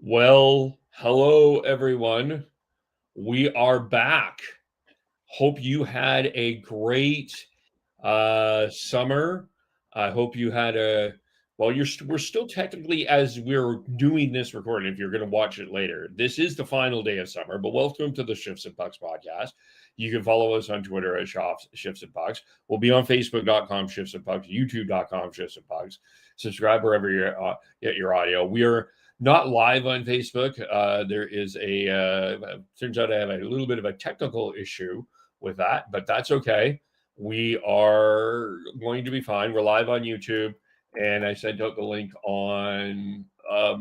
Well, hello everyone. We are back. Hope you had a great summer. I hope you had a well. We're still technically as we're doing this recording. If you're going to watch it later, this is the final day of summer. But welcome to the Shifts and Pucks podcast. You can follow us on Twitter at Shifts and Pucks. We'll be on Facebook.com Shifts and Pucks, YouTube.com Shifts and Pucks. Subscribe wherever you get your audio. We are not live on Facebook. There is turns out I have a little bit of a technical issue with that, but that's okay. We are going to be fine. We're live on YouTube, and I sent out the link on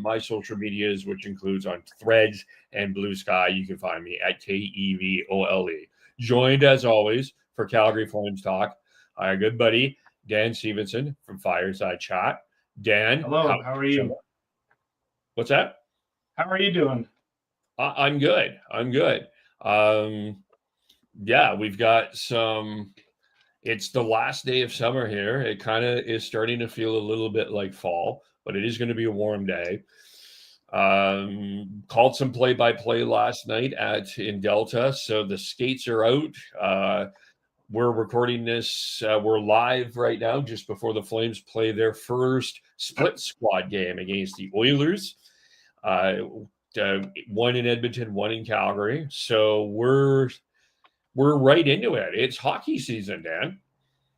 my social medias, which includes on Threads and Blue Sky. You can find me at KEVOLE. Joined as always for Calgary Flames Talk, our good buddy Dan Stevenson from Fireside Chat. Dan, hello. How are you? What's that? How are you doing? I'm good. Yeah, we've got some. It's the last day of summer here. It kind of is starting to feel a little bit like fall, but it is going to be a warm day. Called some play-by-play last night in Delta, so the skates are out. We're recording this. We're live right now, just before the Flames play their first split squad game against the Oilers. One in Edmonton, one in Calgary. So we're right into it. It's hockey season, Dan.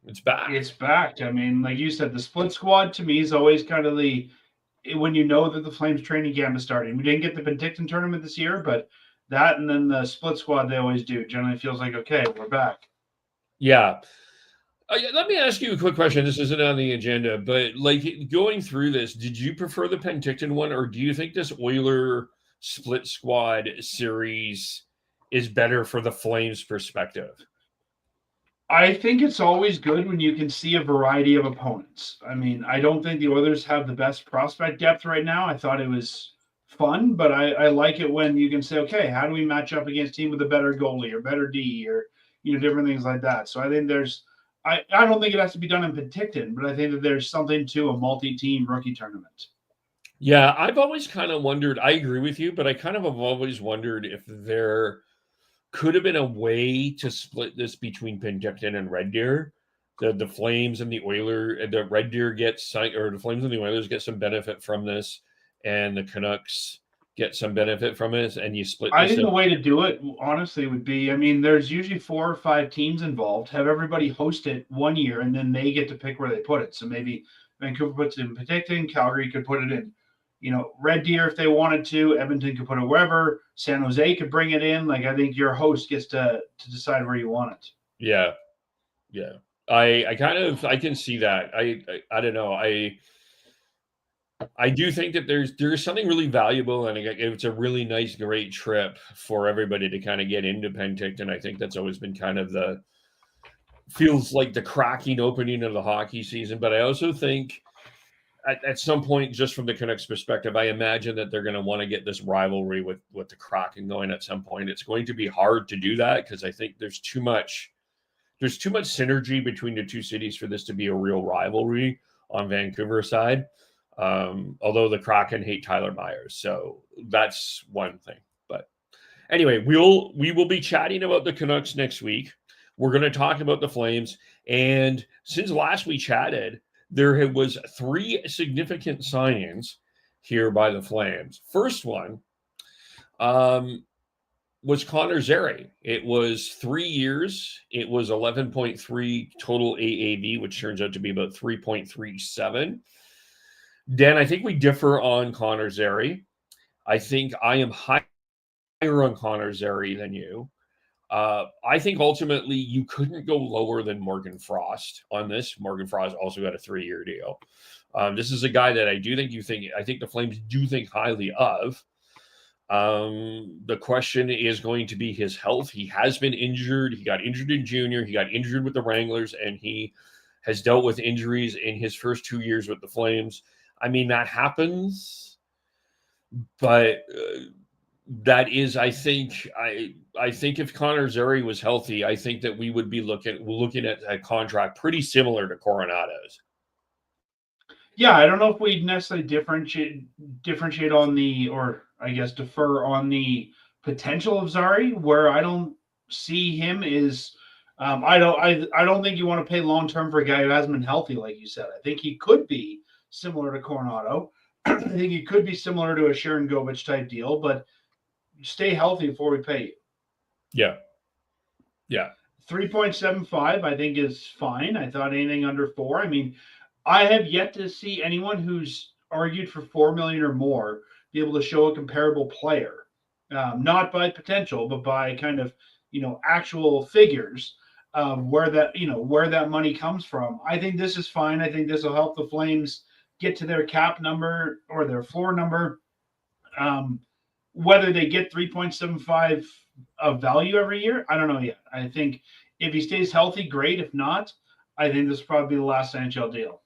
It's back. It's back. I mean, like you said, the split squad to me is always kind of when you know that the Flames training camp is starting. We didn't get the Penticton tournament this year, but that and then the split squad they always do. Generally feels like, okay, we're back. Yeah. Let me ask you a quick question. This isn't on the agenda, but like going through this, did you prefer the Penticton one, or do you think this Oiler split squad series is better for the Flames' perspective? I think it's always good when you can see a variety of opponents. I mean, I don't think the Oilers have the best prospect depth right now. I thought it was fun, but I like it when you can say, okay, how do we match up against a team with a better goalie or better D or different things like that. So I think I don't think it has to be done in Penticton, but I think that there's something to a multi-team rookie tournament. Yeah, I've always kind of wondered. I agree with you, but I kind of have always wondered if there could have been a way to split this between Penticton and Red Deer. The Flames and the Oilers, the Red Deer gets, or the Flames and the Oilers get some benefit from this, and the Canucks get some benefit from this, and you split this. I think the way to do it, honestly, would be, I mean, there's usually 4 or 5 teams involved. Have everybody host it one year, and then they get to pick where they put it. So maybe Vancouver puts it in Penticton, Calgary could put it in, Red Deer if they wanted to, Edmonton could put it wherever, San Jose could bring it in. Like, I think your host gets to decide where you want it. Yeah. I can see that. I don't know. I do think that there's something really valuable, and it's a really nice, great trip for everybody to kind of get into Penticton. I think that's always been kind of feels like the cracking opening of the hockey season. But I also think at some point, just from the Canucks perspective, I imagine that they're going to want to get this rivalry with the Kraken going at some point. It's going to be hard to do that because I think there's too much synergy between the two cities for this to be a real rivalry on Vancouver side. Although the Kraken hate Tyler Myers, so that's one thing. But anyway, we will be chatting about the Canucks next week. We're going to talk about the Flames, and since last we chatted, there was 3 significant signings here by the Flames. First one was Connor Zary. It was 3 years. It was 11.3 total AAV, which turns out to be about 3.37. Dan, I think we differ on Connor Zary. I think I am higher on Connor Zary than you. I think ultimately you couldn't go lower than Morgan Frost on this. Morgan Frost also got a 3-year deal. This is a guy that I think the Flames do think highly of. The question is going to be his health. He has been injured. He got injured in junior. He got injured with the Wranglers, and he has dealt with injuries in his first 2 years with the Flames. I mean, that happens, but that is, I think if Connor Zary was healthy, I think that we would be looking at a contract pretty similar to Coronado's. Yeah, I don't know if we'd necessarily differentiate on the, or I guess, defer on the potential of Zary. Where I don't see him is, I don't think you want to pay long term for a guy who hasn't been healthy, like you said. I think he could be similar to Coronado. I think he could be similar to a Sharon Govich type deal, but stay healthy before we pay you. Yeah. Yeah. 3.75, I think, is fine. I thought anything under 4. I mean, I have yet to see anyone who's argued for 4 million or more be able to show a comparable player, not by potential, but by kind of, actual figures, where that money comes from. I think this is fine. I think this will help the Flames get to their cap number or their floor number. Whether they get 3.75 of value every year, I don't know yet. I think if he stays healthy, great. If not, I think this will probably be the last NHL deal.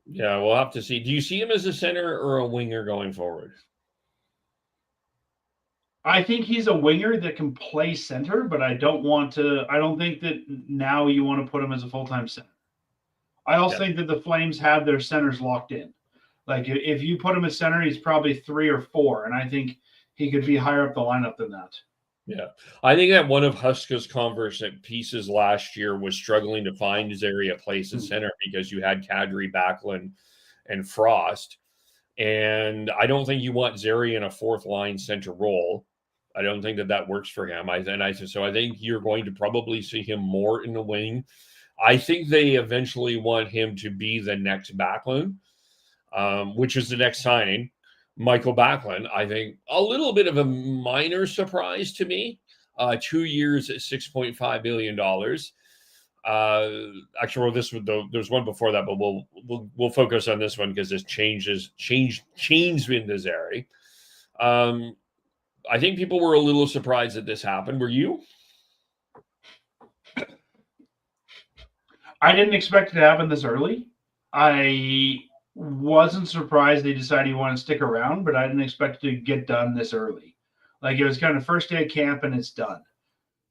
Yeah, we'll have to see. Do you see him as a center or a winger going forward? I think he's a winger that can play center, but I don't think that now you want to put him as a full-time center. I also think that the Flames have their centers locked in. Like, if you put him at center, he's probably 3 or 4, and I think he could be higher up the lineup than that. Yeah. I think that one of Huska's conversation pieces last year was struggling to find Zary a place at center because you had Calgary, Backlund, and Frost. And I don't think you want Zary in a fourth line center role. I don't think that works for him. So I think you're going to probably see him more in the wing. I think they eventually want him to be the next Backlund, which is the next signing. Michael Backlund, I think a little bit of a minor surprise to me. 2 years at $6.5 million. Actually, there's one before that, but we'll focus on this one because this changed into Zary. I think people were a little surprised that this happened. Were you? I didn't expect it to happen this early. I wasn't surprised they decided he wanted to stick around, but I didn't expect it to get done this early. Like, it was kind of first day of camp and it's done.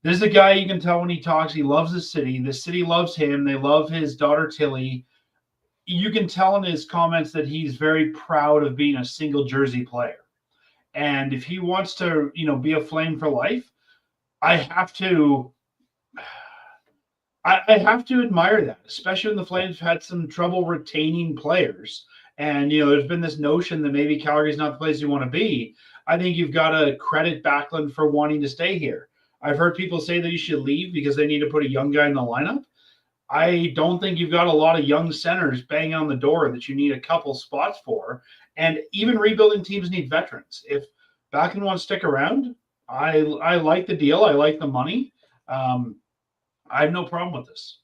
This is a guy you can tell when he talks, he loves the city. The city loves him. They love his daughter, Tilly. You can tell in his comments that he's very proud of being a single jersey player. And if he wants to, be a Flame for life, I have to admire that, especially when the Flames have had some trouble retaining players. And, there's been this notion that maybe Calgary's not the place you want to be. I think you've got to credit Backlund for wanting to stay here. I've heard people say that you should leave because they need to put a young guy in the lineup. I don't think you've got a lot of young centers banging on the door that you need a couple spots for. And even rebuilding teams need veterans. If Backlund wants to stick around, I like the deal. I like the money. I have no problem with this.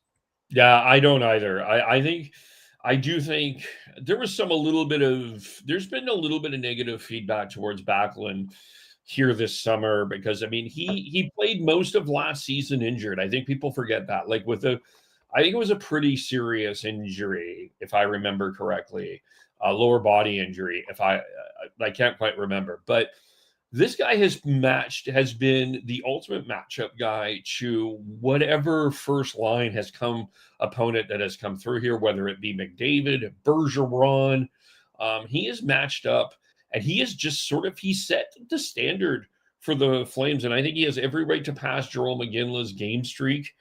Yeah, I don't either. I do think there's been a little bit of negative feedback towards Backlund here this summer because, I mean, he played most of last season injured. I think people forget that. Like I think it was a pretty serious injury, if I remember correctly, a lower body injury. If I can't quite remember, but this guy has been the ultimate matchup guy to whatever first line opponent that has come through here, whether it be McDavid, Bergeron. He is matched up, and he is just he set the standard for the Flames, and I think he has every right to pass Jarome Iginla's game streak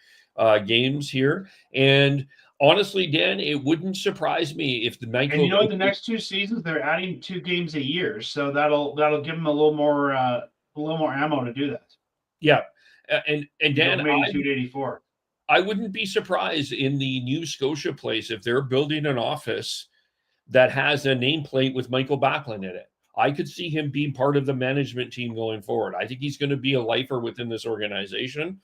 games here. And honestly, Dan, it wouldn't surprise me if the the next 2 seasons they're adding 2 games a year, so that'll give them a little more ammo to do that. Yeah, and Dan, 284. I wouldn't be surprised in the New Scotia place if they're building an office that has a nameplate with Michael Backlund in it. I could see him being part of the management team going forward. I think he's going to be a lifer within this organization.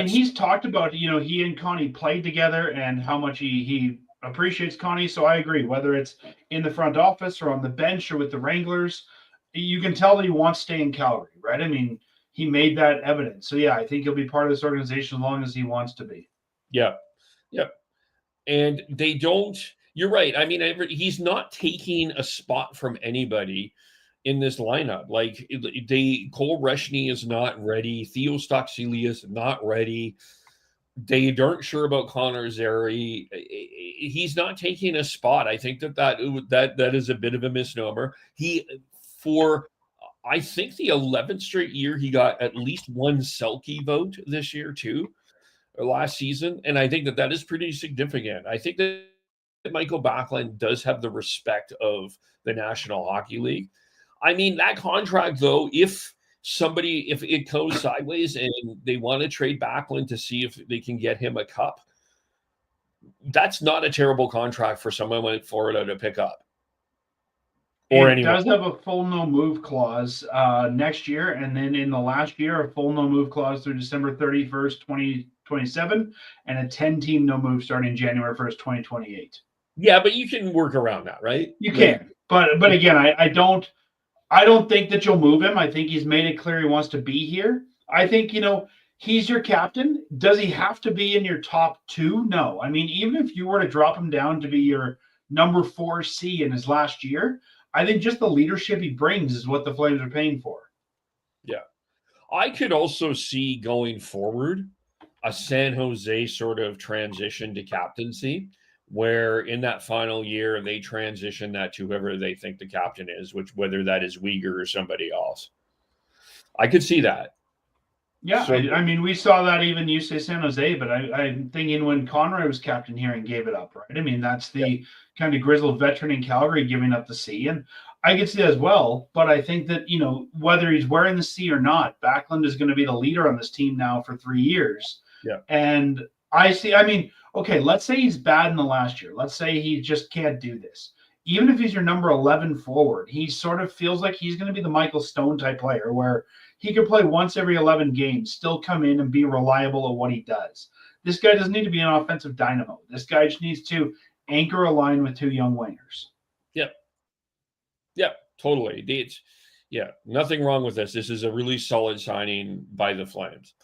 He's talked about, he and Connie played together and how much he appreciates Connie. So I agree, whether it's in the front office or on the bench or with the Wranglers, you can tell that he wants to stay in Calgary, right? I mean, he made that evident. So yeah, I think he'll be part of this organization as long as he wants to be. Yeah. Yep. And you're right. I mean, he's not taking a spot from anybody in this lineup. Like Cole Reshny is not ready. Theo Stocksilly is not ready. They aren't sure about Connor Zary. He's not taking a spot. I think that is a bit of a misnomer. I think the 11th straight year he got at least one Selke vote this year too, or last season, and I think that is pretty significant. I think that Michael Backlund does have the respect of the National Hockey League. I mean, that contract though, if it goes sideways and they want to trade Backlund to see if they can get him a cup, that's not a terrible contract for someone like Florida to pick up. Or it does have a full no move clause next year, and then in the last year, a full no move clause through December 31st, 2027, and a 10-team no move starting January 1st, 2028. Yeah, but you can work around that, right? You can, but again, I don't think that you'll move him. I think he's made it clear he wants to be here. I think, he's your captain. Does he have to be in your top two? No. I mean, even if you were to drop him down to be your number 4C in his last year, I think just the leadership he brings is what the Flames are paying for. Yeah. I could also see going forward a San Jose sort of transition to captaincy, where in that final year they transition that to whoever they think the captain is, whether that is Uyghur or somebody else. I could see that. Yeah, so, I mean, we saw that even you say San Jose, but I'm thinking when Conroy was captain here and gave it up, right? I mean, that's the kind of grizzled veteran in Calgary giving up the C, and I could see that as well. But I think that, whether he's wearing the C or not, Backlund is going to be the leader on this team now for 3 years. Yeah. And okay, let's say he's bad in the last year. Let's say he just can't do this. Even if he's your number 11 forward, he sort of feels like he's going to be the Michael Stone type player where he could play once every 11 games, still come in and be reliable at what he does. This guy doesn't need to be an offensive dynamo. This guy just needs to anchor a line with 2 young wingers. Yep. Yep, totally. Nothing wrong with this. This is a really solid signing by the Flames.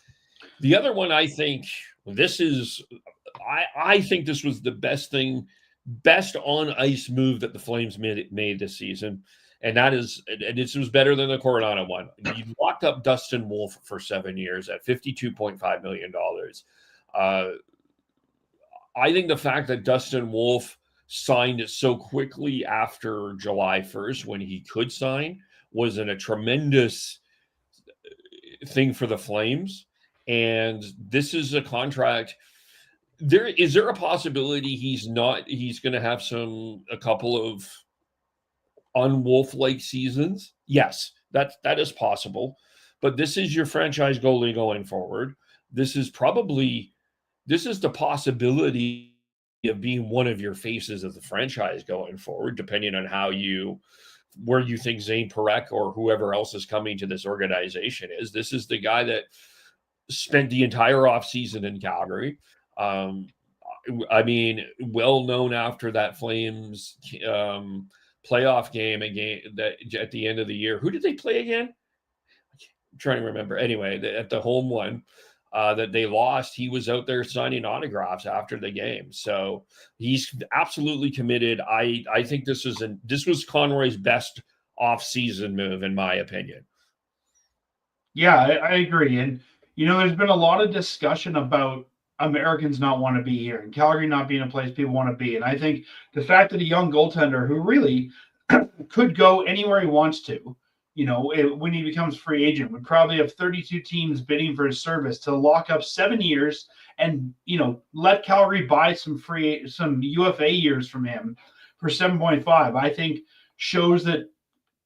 The other one, I think this was the best on ice move that the Flames made this season. And this was better than the Coronado one. You locked up Dustin Wolf for 7 years at $52.5 million. I think the fact that Dustin Wolf signed it so quickly after July 1st when he could sign was a tremendous thing for the Flames. And this is a contract. Is there a possibility he's going to have a couple of un-Wolf-like seasons? Yes, that is possible. But this is your franchise goalie going forward. This is the possibility of being one of your faces of the franchise going forward, depending on where you think Zayne Parekh or whoever else is coming to this organization is. This is the guy that spent the entire offseason in Calgary. I mean, well known after that Flames playoff game that at the end of the year. Who did they play again? I'm trying to remember. Anyway, at the home one that they lost, he was out there signing autographs after the game. So he's absolutely committed. I think this was Conroy's best off-season move, in my opinion. Yeah, I agree. And, there's been a lot of discussion about Americans not want to be here and Calgary not being a place people want to be. And I think the fact that a young goaltender who really could go anywhere he wants to, when he becomes free agent, would probably have 32 teams bidding for his service to lock up 7 years and, let Calgary buy some UFA years from him for 7.5, I think shows that,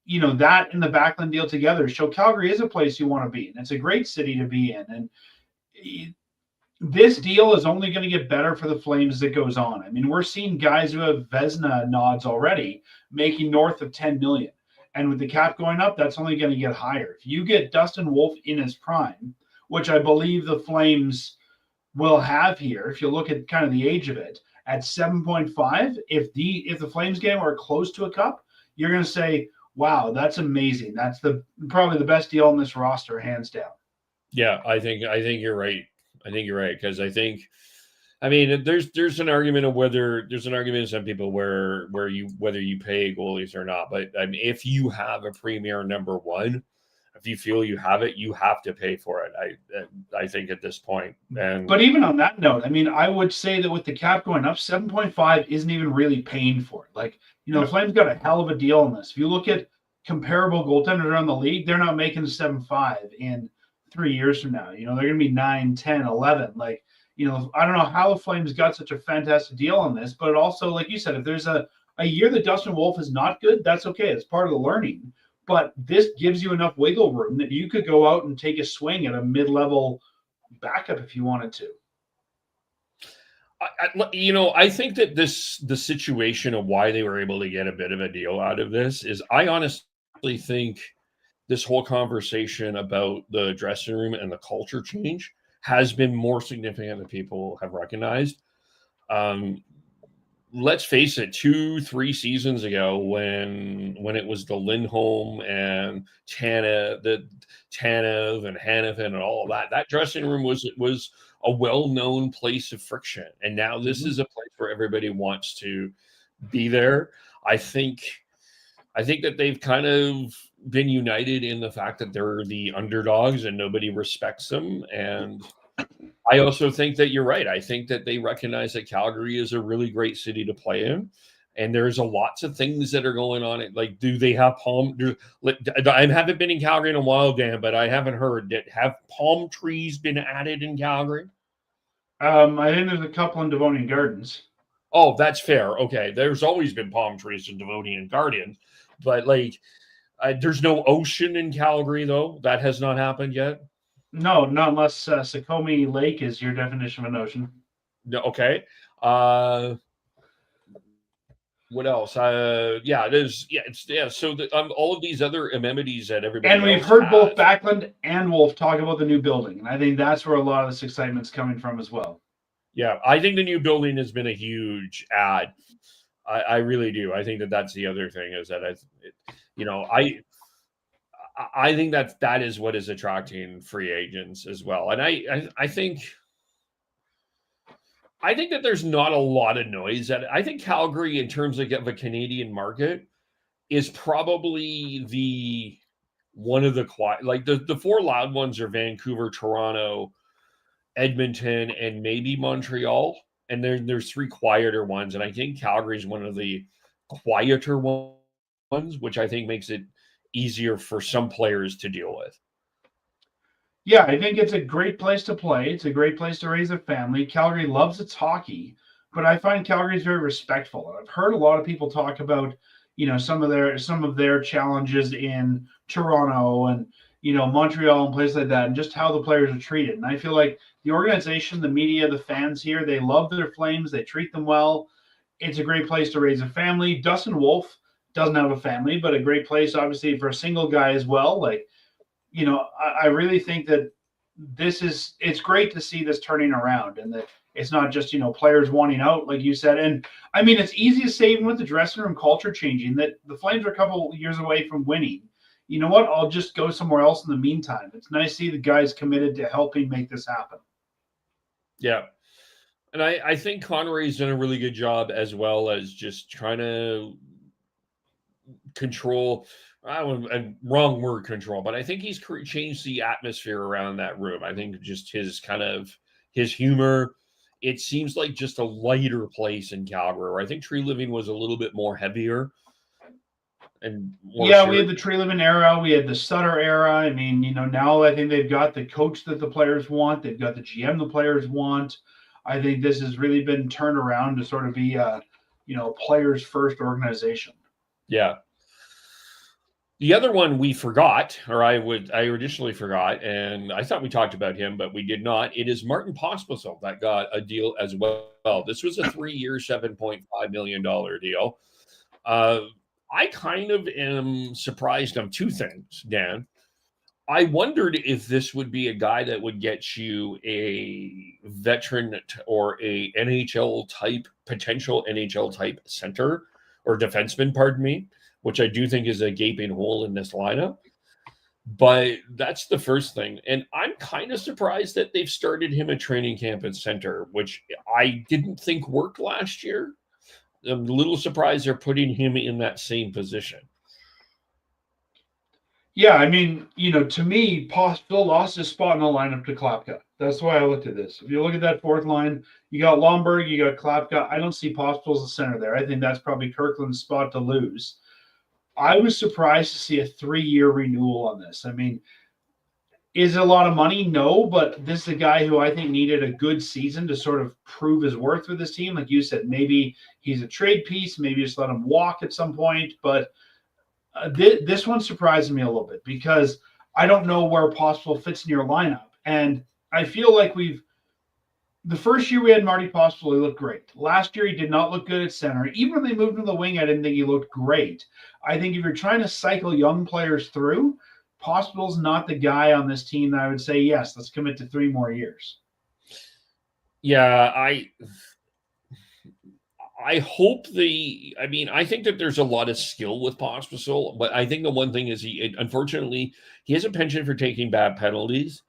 that and the Backlund deal together show Calgary is a place you want to be. And it's a great city to be in. And this deal is only going to get better for the Flames as it goes on. I mean, we're seeing guys who have Vezina nods already making north of $10 million. And with the cap going up, that's only going to get higher. If you get Dustin Wolf in his prime, which I believe the Flames will have here, if you look at kind of the age of it, at 7.5, if the Flames get anywhere close to a cup, you're going to say, wow, that's amazing. That's probably the best deal on this roster, hands down. Yeah, I think you're right. I think you're right, because there's an argument of some people whether you pay goalies or not. But I mean, if you have a premier number one, if you feel you have it, you have to pay for it. I think at this point. And but even on that note, I mean, I would say that with the cap going up, 7.5 isn't even really paying for it. Like, the Flames got a hell of a deal on this. If you look at comparable goaltenders around the league, they're not making 7.5 in 3 years from now. They're going to be 9, 10, 11. Like, I don't know how the Flames got such a fantastic deal on this, but it also, like you said, if there's a year that Dustin Wolf is not good, that's okay. It's part of the learning. But this gives you enough wiggle room that you could go out and take a swing at a mid-level backup if you wanted to. I think that the situation of why they were able to get a bit of a deal out of this is, I honestly think this whole conversation about the dressing room and the culture change has been more significant than people have recognized. Let's face it, 2-3 seasons ago, when it was the Lindholm and Tanev and Hanifin and all of that dressing room was a well-known place of friction. And now this is a place where everybody wants to be there. I think that they've kind of been united in the fact that they're the underdogs and nobody respects them. And I also think that you're right. I think that they recognize that Calgary is a really great city to play in. And there's lots of things that are going on. Like, do they have I haven't been in Calgary in a while, Dan, but I haven't heard that. Have palm trees been added in Calgary? I think there's a couple in Devonian Gardens. Oh, that's fair. Okay. There's always been palm trees in Devonian Gardens, but there's no ocean in Calgary, though. That has not happened yet. No, not unless Sukhumi Lake is your definition of an ocean. No, okay. What else? Yeah, there's So all of these other amenities that everybody and we've heard both Backlund and Wolf talk about the new building, and I think that's where a lot of this excitement's coming from as well. Yeah, I think the new building has been a huge add. I really do. I think that's the other thing is that I think that is what is attracting free agents as well. And I think that there's not a lot of noise. I think Calgary, in terms of a Canadian market, is probably one of the quiet. Like the four loud ones are Vancouver, Toronto, Edmonton, and maybe Montreal. And there's three quieter ones. And I think Calgary is one of the quieter ones, which I think makes it easier for some players to deal with. Yeah, I think it's a great place to play. It's a great place to raise a family. Calgary loves its hockey, but I find Calgary is very respectful. I've heard a lot of people talk about, some of their challenges in Toronto and, Montreal and places like that, and just how the players are treated. And I feel like the organization, the media, the fans here, they love their Flames. They treat them well. It's a great place to raise a family. Dustin Wolf doesn't have a family, but a great place, obviously, for a single guy as well. Like, I really think that it's great to see this turning around, and that it's not just, players wanting out, like you said. And I mean, it's easy to say, even with the dressing room culture changing, that the Flames are a couple years away from winning. You know what? I'll just go somewhere else in the meantime. It's nice to see the guys committed to helping make this happen. Yeah. And I think Connery's done a really good job, as well as just trying to control. Wrong word, control, but I think he's changed the atmosphere around that room. I think just his humor. It seems like just a lighter place in Calgary, where I think Tree Living was a little bit more heavier. And we had the Tree Living era. We had the Sutter era. I mean, now I think they've got the coach that the players want. They've got the GM the players want. I think this has really been turned around to sort of be a, players first organization. Yeah. The other one we forgot, or I additionally forgot, and I thought we talked about him, but we did not. It is Martin Pospisil that got a deal as well. This was a 3-year, $7.5 million deal. I kind of am surprised on two things, Dan. I wondered if this would be a guy that would get you a veteran or a potential NHL type center or defenseman, pardon me, which I do think is a gaping hole in this lineup. But that's the first thing. And I'm kind of surprised that they've started him at training camp at center, which I didn't think worked last year. I'm a little surprised they're putting him in that same position. Yeah, I mean, to me, Phil lost his spot in the lineup to Klapka. That's why I looked at this. If you look at that fourth line, you got Lomberg, you got Klapka. I don't see Pospisil as the center there. I think that's probably Kirkland's spot to lose. I was surprised to see a 3-year renewal on this. I mean, is it a lot of money? No, but this is a guy who I think needed a good season to sort of prove his worth with this team. Like you said, maybe he's a trade piece, maybe just let him walk at some point, but this one surprised me a little bit because I don't know where Pospisil fits in your lineup. And I feel like the first year we had Marty Pospisil, he looked great. Last year, he did not look good at center. Even when they moved him to the wing, I didn't think he looked great. I think if you're trying to cycle young players through, Pospisil's not the guy on this team that I would say, yes, let's commit to 3 more years. Yeah, I hope I think that there's a lot of skill with Pospisil, but I think the one thing is unfortunately, he has a penchant for taking bad penalties,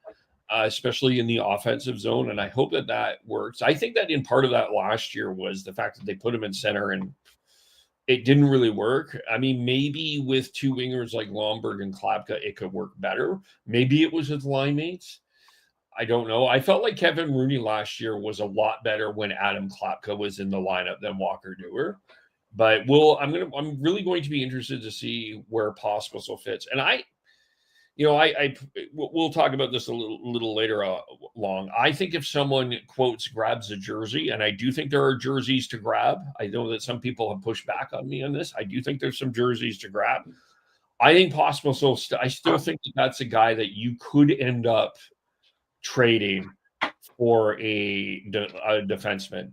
especially in the offensive zone. And I hope that works. I think that in part of that last year was the fact that they put him in center and it didn't really work. I mean, maybe with 2 wingers like Lomberg and Klapka, it could work better. Maybe it was with line mates. I don't know. I felt like Kevin Rooney last year was a lot better when Adam Klapka was in the lineup than Walker Duehr. But I'm really going to be interested to see where Pospisil fits. And we'll talk about this a little later along. I think if someone quotes grabs a jersey, and I do think there are jerseys to grab. I know that some people have pushed back on me on this. I do think there's some jerseys to grab. I think Pospisil. I still think that's a guy that you could end up trading for a defenseman,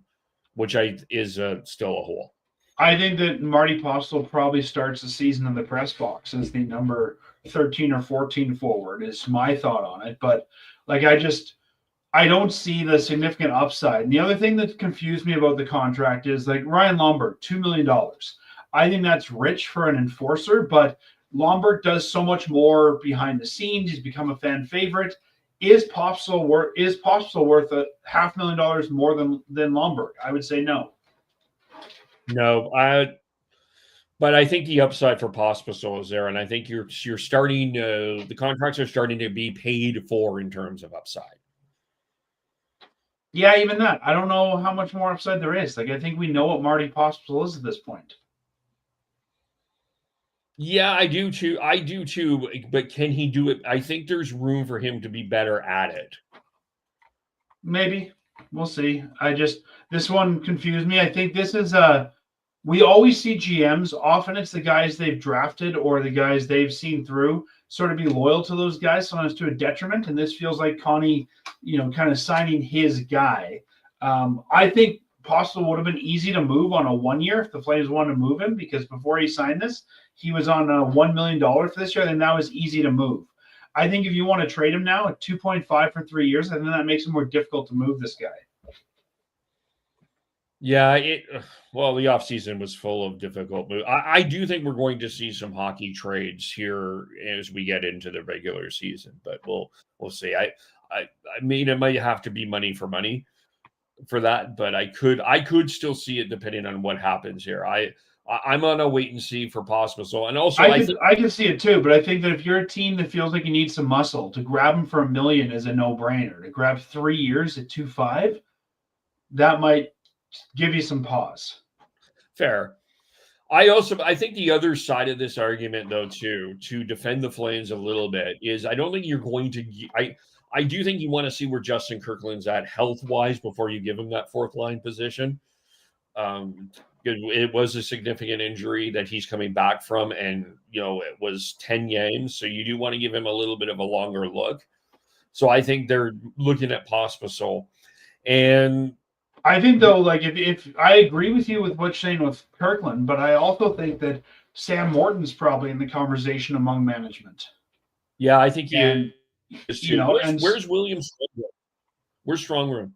which is still a hole. I think that Marty Pospisil probably starts the season in the press box as the number 13 or 14 forward is my thought on it. But like, I don't see the significant upside. And the other thing that confused me about the contract is like Ryan Lomberg, $2 million. I think that's rich for an enforcer, but Lomberg does so much more behind the scenes. He's become a fan favorite. Is Pospisil worth $500,000 more than Lomberg? I would say no. No, but I think the upside for Pospisil is there, and I think you're starting the contracts are starting to be paid for in terms of upside. Yeah, even that. I don't know how much more upside there is. Like, I think we know what Marty Pospisil is at this point. Yeah, I do too. But can he do it? I think there's room for him to be better at it. Maybe. We'll see. This one confused me. I think this is we always see GMs, often it's the guys they've drafted or the guys they've seen through, sort of be loyal to those guys, sometimes to a detriment. And this feels like Connie, kind of signing his guy. I think Pospisil would have been easy to move on a 1 year if the Flames wanted to move him, because before he signed this, he was on $1 million for this year, and that was easy to move. I think if you want to trade him now at 2.5 for 3 years, I think that makes it more difficult to move this guy. Yeah, the offseason was full of difficult moves. I do think we're going to see some hockey trades here as we get into the regular season, but we'll see. I mean, it might have to be money for money for that, but I could still see it depending on what happens here. I'm on a wait and see for Pospisil, and also I can see it too. But I think that if you're a team that feels like you need some muscle, to grab him for $1 million is a no-brainer. To grab 3 years at 2.5, that might give you some pause. Fair. I think the other side of this argument, though, too, to defend the Flames a little bit, is I don't think you're going to. I do think you want to see where Justin Kirkland's at health-wise before you give him that fourth line position. It was a significant injury that he's coming back from, and it was 10 games, so you do want to give him a little bit of a longer look. So I think they're looking at Pospisil, and I think though, like if I agree with you with what you're saying with Kirkland, but I also think that Sam Morton's probably in the conversation among management. Yeah, I think he is too. Where's Williams? Where's Stromgren?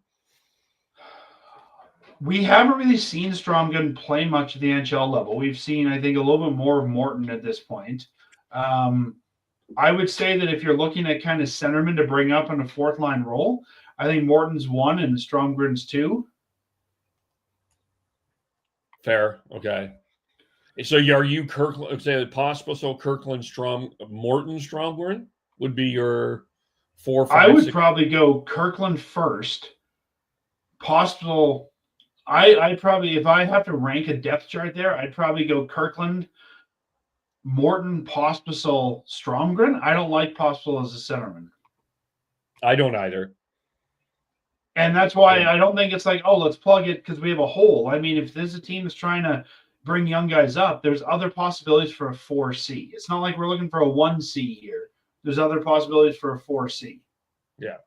We haven't really seen Stromgren play much at the NHL level. We've seen, I think, a little bit more of Morton at this point. I would say that if you're looking at kind of centerman to bring up in a fourth line role, I think Morton's 1 and Stromgren's 2. Fair. Okay. So are you Kirkland? Say possible. So Kirkland, Morton, Stromgren would be your 4, I 5, would 6. probably go Kirkland first. Possible. I probably, if I have to rank a depth chart there, I'd probably go Kirkland, Morton, Pospisil, Stromgren. I don't like Pospisil as a centerman. I don't either. And that's why I don't think it's like, oh, let's plug it because we have a hole. I mean, if this is a team that's trying to bring young guys up, there's other possibilities for a 4C. It's not like we're looking for a 1C here. There's other possibilities for a 4C. Yeah.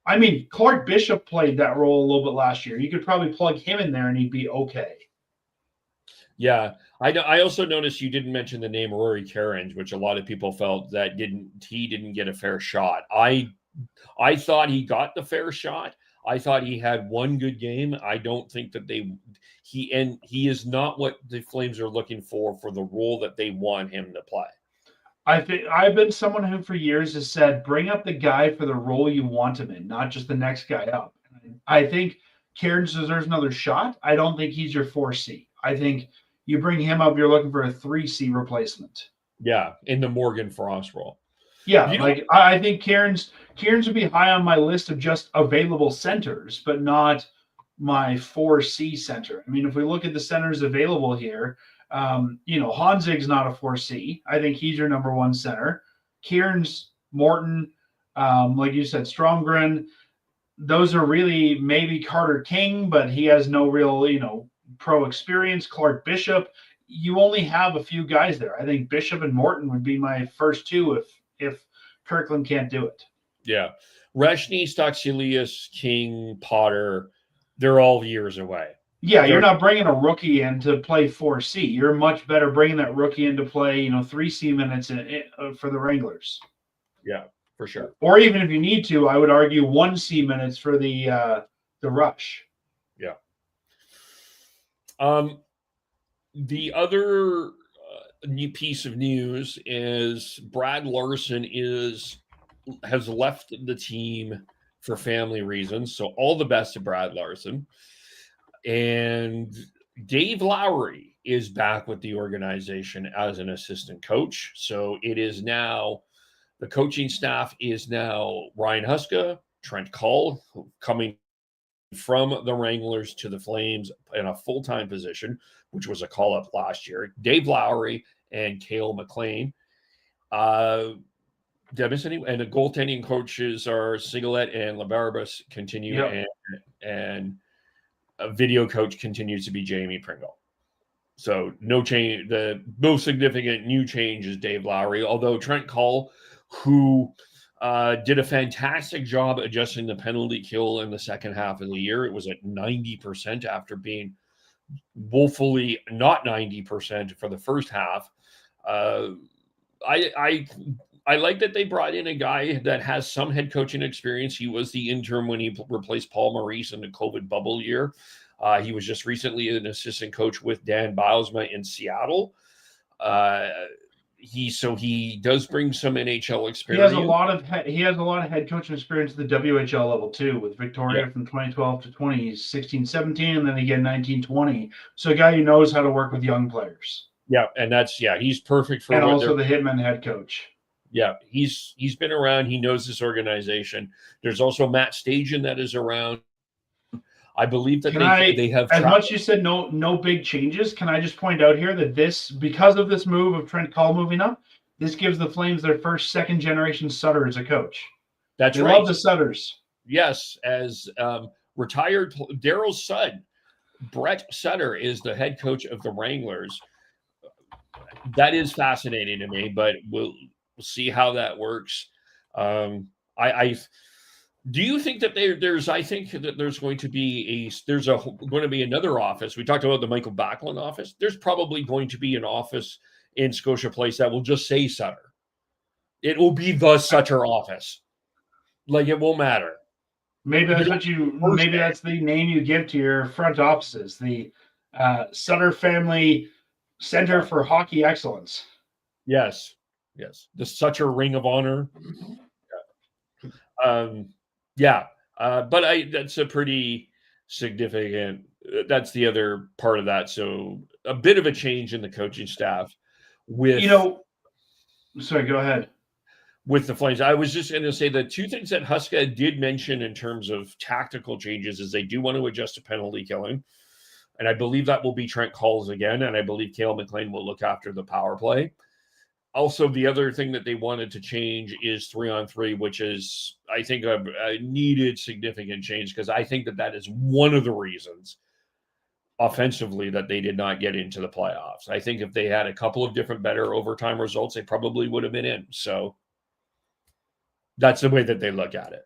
I mean, Clark Bishop played that role a little bit last year. You could probably plug him in there and he'd be okay. Yeah. I also noticed you didn't mention the name Rory Carriage, which a lot of people felt that he didn't get a fair shot. I thought he got the fair shot. I thought he had one good game. I don't think that he is not what the Flames are looking for the role that they want him to play. I think I've been someone who for years has said, bring up the guy for the role you want him in, not just the next guy up. I think Kieran deserves another shot. I don't think he's your 4C. I think you bring him up, you're looking for a 3C replacement. Yeah, in the Morgan Frost role. Yeah, I think Kieran's would be high on my list of just available centers, but not my 4C center. I mean, if we look at the centers available here, Honzig's not a 4C. I think he's your number one center. Kieran's, Morton, like you said, Stromgren. Those are really maybe Carter King, but he has no real, pro experience. Clark Bishop. You only have a few guys there. I think Bishop and Morton would be my first two if Kirkland can't do it. Yeah. Reshny, Stocksilius, King, Potter, they're all years away. Yeah, you're not bringing a rookie in to play 4C. You're much better bringing that rookie in to play, 3C minutes for the Wranglers. Yeah, for sure. Or even if you need to, I would argue 1C minutes for the Rush. Yeah. The other new piece of news is Brad Larson has left the team for family reasons. So all the best to Brad Larson. And Dave Lowry is back with the organization as an assistant coach. So it is now, the coaching staff is now Ryan Huska, Trent Cull, coming from the Wranglers to the Flames in a full-time position, which was a call-up last year. Dave Lowry and Cale McLean. Did I miss any? And the goaltending coaches are Sigalet and LaBarbas continue, Yep. and a video coach continues to be Jamie Pringle. So no change. The most significant new change is Dave Lowry, although Trent Cull, who did a fantastic job adjusting the penalty kill in the second half of the year. It was at 90% after being woefully not 90% for the first half. I like that they brought in a guy that has some head coaching experience. He was the interim when he replaced Paul Maurice in the COVID bubble year. He was just recently an assistant coach with Dan Bylsma in Seattle. He does bring some NHL experience. He has a lot of head coaching experience at the WHL level too, with Victoria from 2012 to 2016-17, and then again 19-20. So a guy who knows how to work with young players. Yeah, and he's perfect for. And also the Hitman head coach. Yeah, he's been around. He knows this organization. There's also Matt Stajan that is around. I believe that they have. As much as you said no big changes, can I just point out here that because of this move of Trent Cull moving up, this gives the Flames their first second generation Sutter as a coach. That's right. They love the Sutters. Yes, as retired Daryl's son, Brett Sutter is the head coach of the Wranglers. That is fascinating to me, but we'll see how that works. Do you think that I think that there's going to be another office. We talked about the Michael Backlund office. There's probably going to be an office in Scotia Place that will just say Sutter. It will be the Sutter office. Like, it won't matter. Maybe that's that's the name you give to your front offices, the Sutter Family Center for Hockey Excellence. Yes. The Sutter Ring of Honor. But that's a pretty significant. That's the other part of that. So a bit of a change in the coaching staff with sorry, go ahead. With the Flames. I was just going to say the two things that Huska did mention in terms of tactical changes is they do want to adjust to penalty killing. And I believe that will be Trent Calls again. And I believe Cale McLean will look after the power play. Also, the other thing that they wanted to change is 3-on-3, which is, I think, a needed significant change because I think that is one of the reasons offensively that they did not get into the playoffs. I think if they had a couple of different better overtime results, they probably would have been in. So that's the way that they look at it.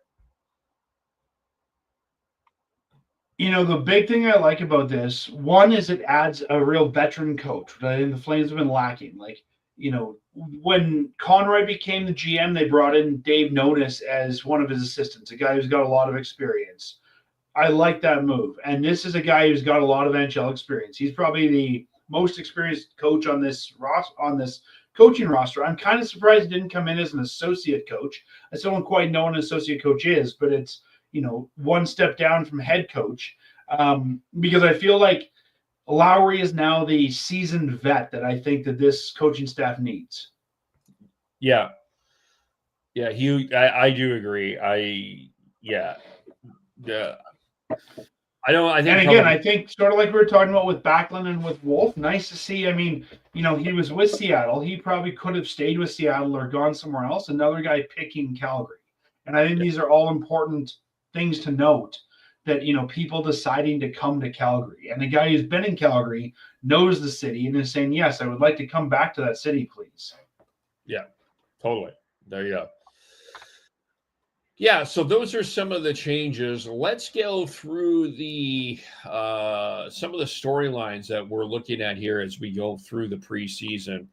The big thing I like about this, one is it adds a real veteran coach, which I think the Flames have been lacking. Like, when Conroy became the GM, they brought in Dave Nonis as one of his assistants, a guy who's got a lot of experience. I like that move. And this is a guy who's got a lot of NHL experience. He's probably the most experienced coach on this coaching roster. I'm kind of surprised he didn't come in as an associate coach. I still don't quite know what an associate coach is, but it's, one step down from head coach. Because I feel like Lowry is now the seasoned vet that I think that this coaching staff needs. Yeah. Yeah, I do agree. I think sort of like we were talking about with Backlund and with Wolf, nice to see. I mean, he was with Seattle. He probably could have stayed with Seattle or gone somewhere else. Another guy picking Calgary. And I think these are all important things to note that, people deciding to come to Calgary. And the guy who's been in Calgary knows the city and is saying, yes, I would like to come back to that city, please. Yeah, totally. There you go. Yeah, so those are some of the changes. Let's go through the some of the storylines that we're looking at here as we go through the preseason.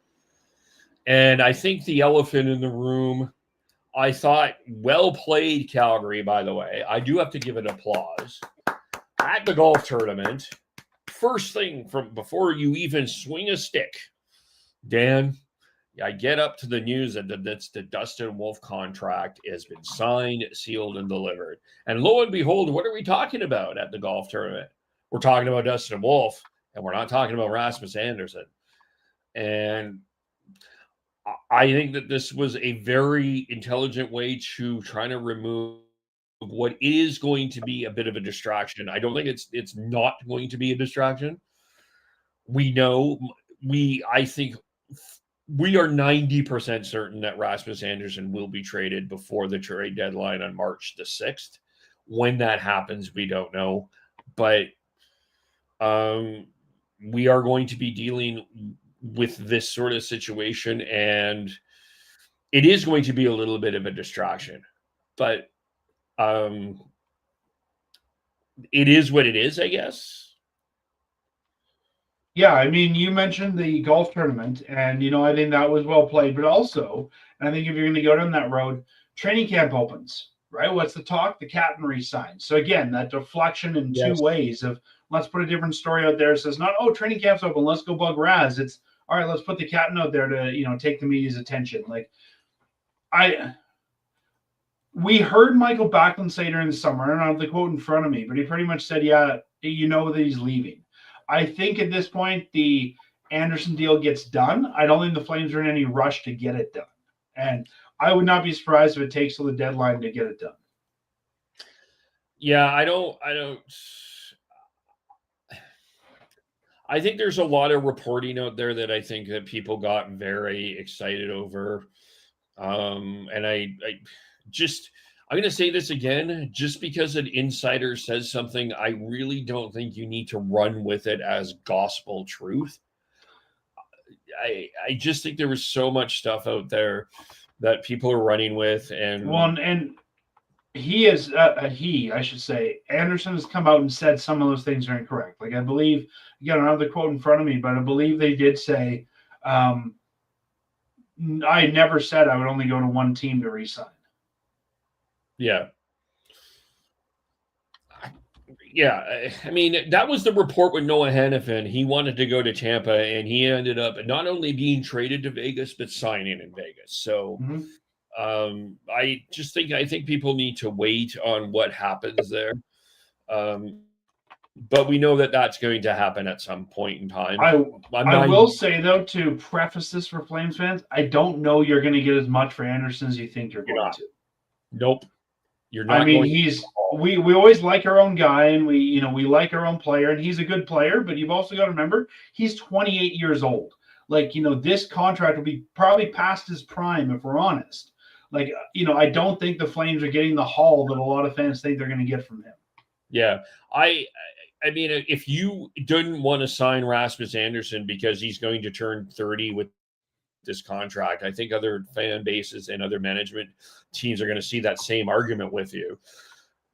And I think the elephant in the room, I thought, well played, Calgary, by the way. I do have to give it applause. At the golf tournament, first thing from before you even swing a stick, Dan, I get up to the news that the Dustin Wolf contract has been signed, sealed, and delivered. And lo and behold, what are we talking about at the golf tournament? We're talking about Dustin Wolf, and we're not talking about Rasmus Andersson. And I think that this was a very intelligent way to try to remove what is going to be a bit of a distraction. I don't think it's not going to be a distraction. I think we are 90% certain that Rasmus Andersson will be traded before the trade deadline on March the 6th. When that happens, we don't know. But we are going to be dealing with this sort of situation, and it is going to be a little bit of a distraction. But it is what it is, I guess. Yeah, I mean, you mentioned the golf tournament, and, I think that was well played. But also, I think if you're going to go down that road, training camp opens, right? What's the talk? The captain resigns. So, again, that deflection in two ways of let's put a different story out there. It says not, training camp's open, let's go bug Raz. It's, all right, let's put the captain out there to, take the media's attention. Like, we heard Michael Backlund say during the summer, and I don't have the quote in front of me, but he pretty much said, yeah, that he's leaving. I think at this point, the Andersson deal gets done. I don't think the Flames are in any rush to get it done. And I would not be surprised if it takes till the deadline to get it done. Yeah, I think there's a lot of reporting out there that I think that people got very excited over. And I'm going to say this again, just because an insider says something, I really don't think you need to run with it as gospel truth. I just think there was so much stuff out there that people are running with. And he is, I should say, Andersson has come out and said some of those things are incorrect. Like, I believe, again, I don't have the quote in front of me, but I believe they did say, I never said I would only go to one team to re-sign. Yeah. Yeah. I mean, that was the report with Noah Hannafin. He wanted to go to Tampa, and he ended up not only being traded to Vegas, but signing in Vegas. So I think people need to wait on what happens there. But we know that that's going to happen at some point in time. I will say, though, to preface this for Flames fans, I don't know you're going to get as much for Andersson as you think you're going to. Nope. You're not. I mean, we always like our own guy, and we like our own player, and he's a good player. But you've also got to remember he's 28 years old. Like, this contract will be probably past his prime if we're honest. Like, I don't think the Flames are getting the haul that a lot of fans think they're going to get from him. Yeah, I mean, if you didn't want to sign Rasmus Andersson because he's going to turn 30 with this contract, I think other fan bases and other management teams are going to see that same argument with you.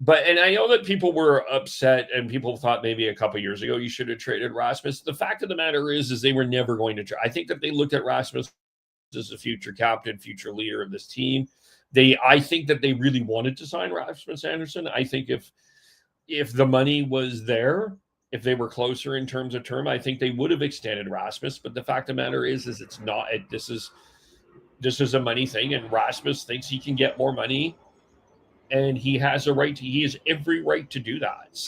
And I know that people were upset and people thought maybe a couple of years ago you should have traded Rasmus. The fact of the matter is they were never going to try. I think that they looked at Rasmus as a future captain, future leader of this team. I think that they really wanted to sign Rasmus Andersson. I think if the money was there, if they were closer in terms of term, I think they would have extended Rasmus. But the fact of the matter is it's not. This is a money thing, and Rasmus thinks he can get more money, and he has a right to. He has every right to do that.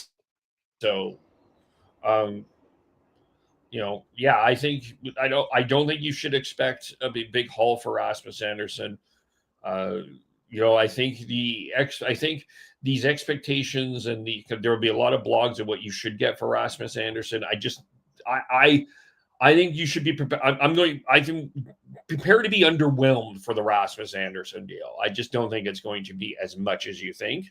So, yeah, I think I don't think you should expect a big haul for Rasmus Andersson. I think these expectations and there will be a lot of blogs of what you should get for Rasmus Andersson. I think you should be prepared. I can prepare to be underwhelmed for the Rasmus Andersson deal. I just don't think it's going to be as much as you think.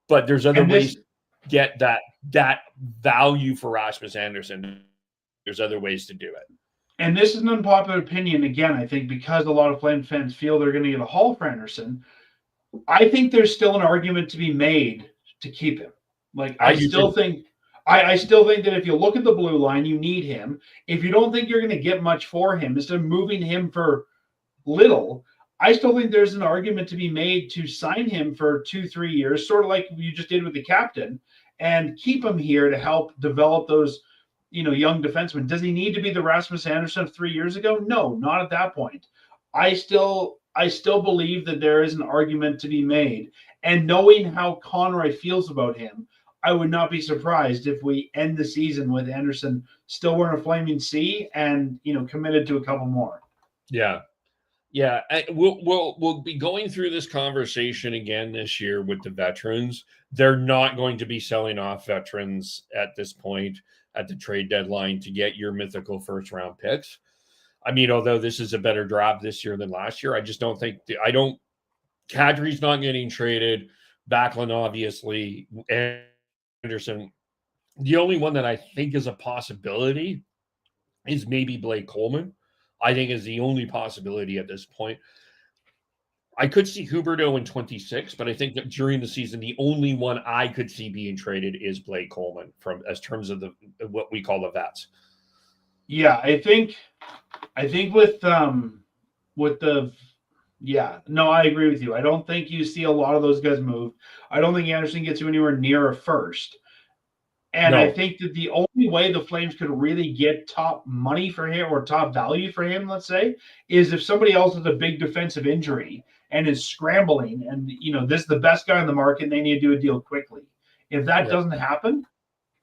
But there's other ways to get that value for Rasmus Andersson. There's other ways to do it. And this is an unpopular opinion, again, I think, because a lot of Flames fans feel they're going to get a haul for Andersson. I think there's still an argument to be made to keep him. Like, I still think that if you look at the blue line, you need him. If you don't think you're going to get much for him, instead of moving him for little, I still think there's an argument to be made to sign him for 2-3 years, sort of like you just did with the captain, and keep him here to help develop those young defensemen. Does he need to be the Rasmus Andersson of 3 years ago? No, not at that point. I still believe that there is an argument to be made. And knowing how Conroy feels about him, I would not be surprised if we end the season with Andersson still wearing a flaming C and committed to a couple more. Yeah. Yeah, we'll be going through this conversation again this year with the veterans. They're not going to be selling off veterans at this point at the trade deadline to get your mythical first-round picks. I mean, although this is a better draft this year than last year, I just don't think Kadri's not getting traded. Backlund, obviously, Anderson. The only one that I think is a possibility is maybe Blake Coleman. I think is the only possibility at this point. I could see Huberdeau in 26, but I think that during the season, the only one I could see being traded is Blake Coleman as terms of what we call the vets. Yeah, I think I agree with you. I don't think you see a lot of those guys move. I don't think Andersson gets you anywhere near a first. And no. I think that the only way the Flames could really get top money for him or top value for him, let's say, is if somebody else has a big defensive injury and is scrambling and, this is the best guy on the market and they need to do a deal quickly. If that doesn't happen,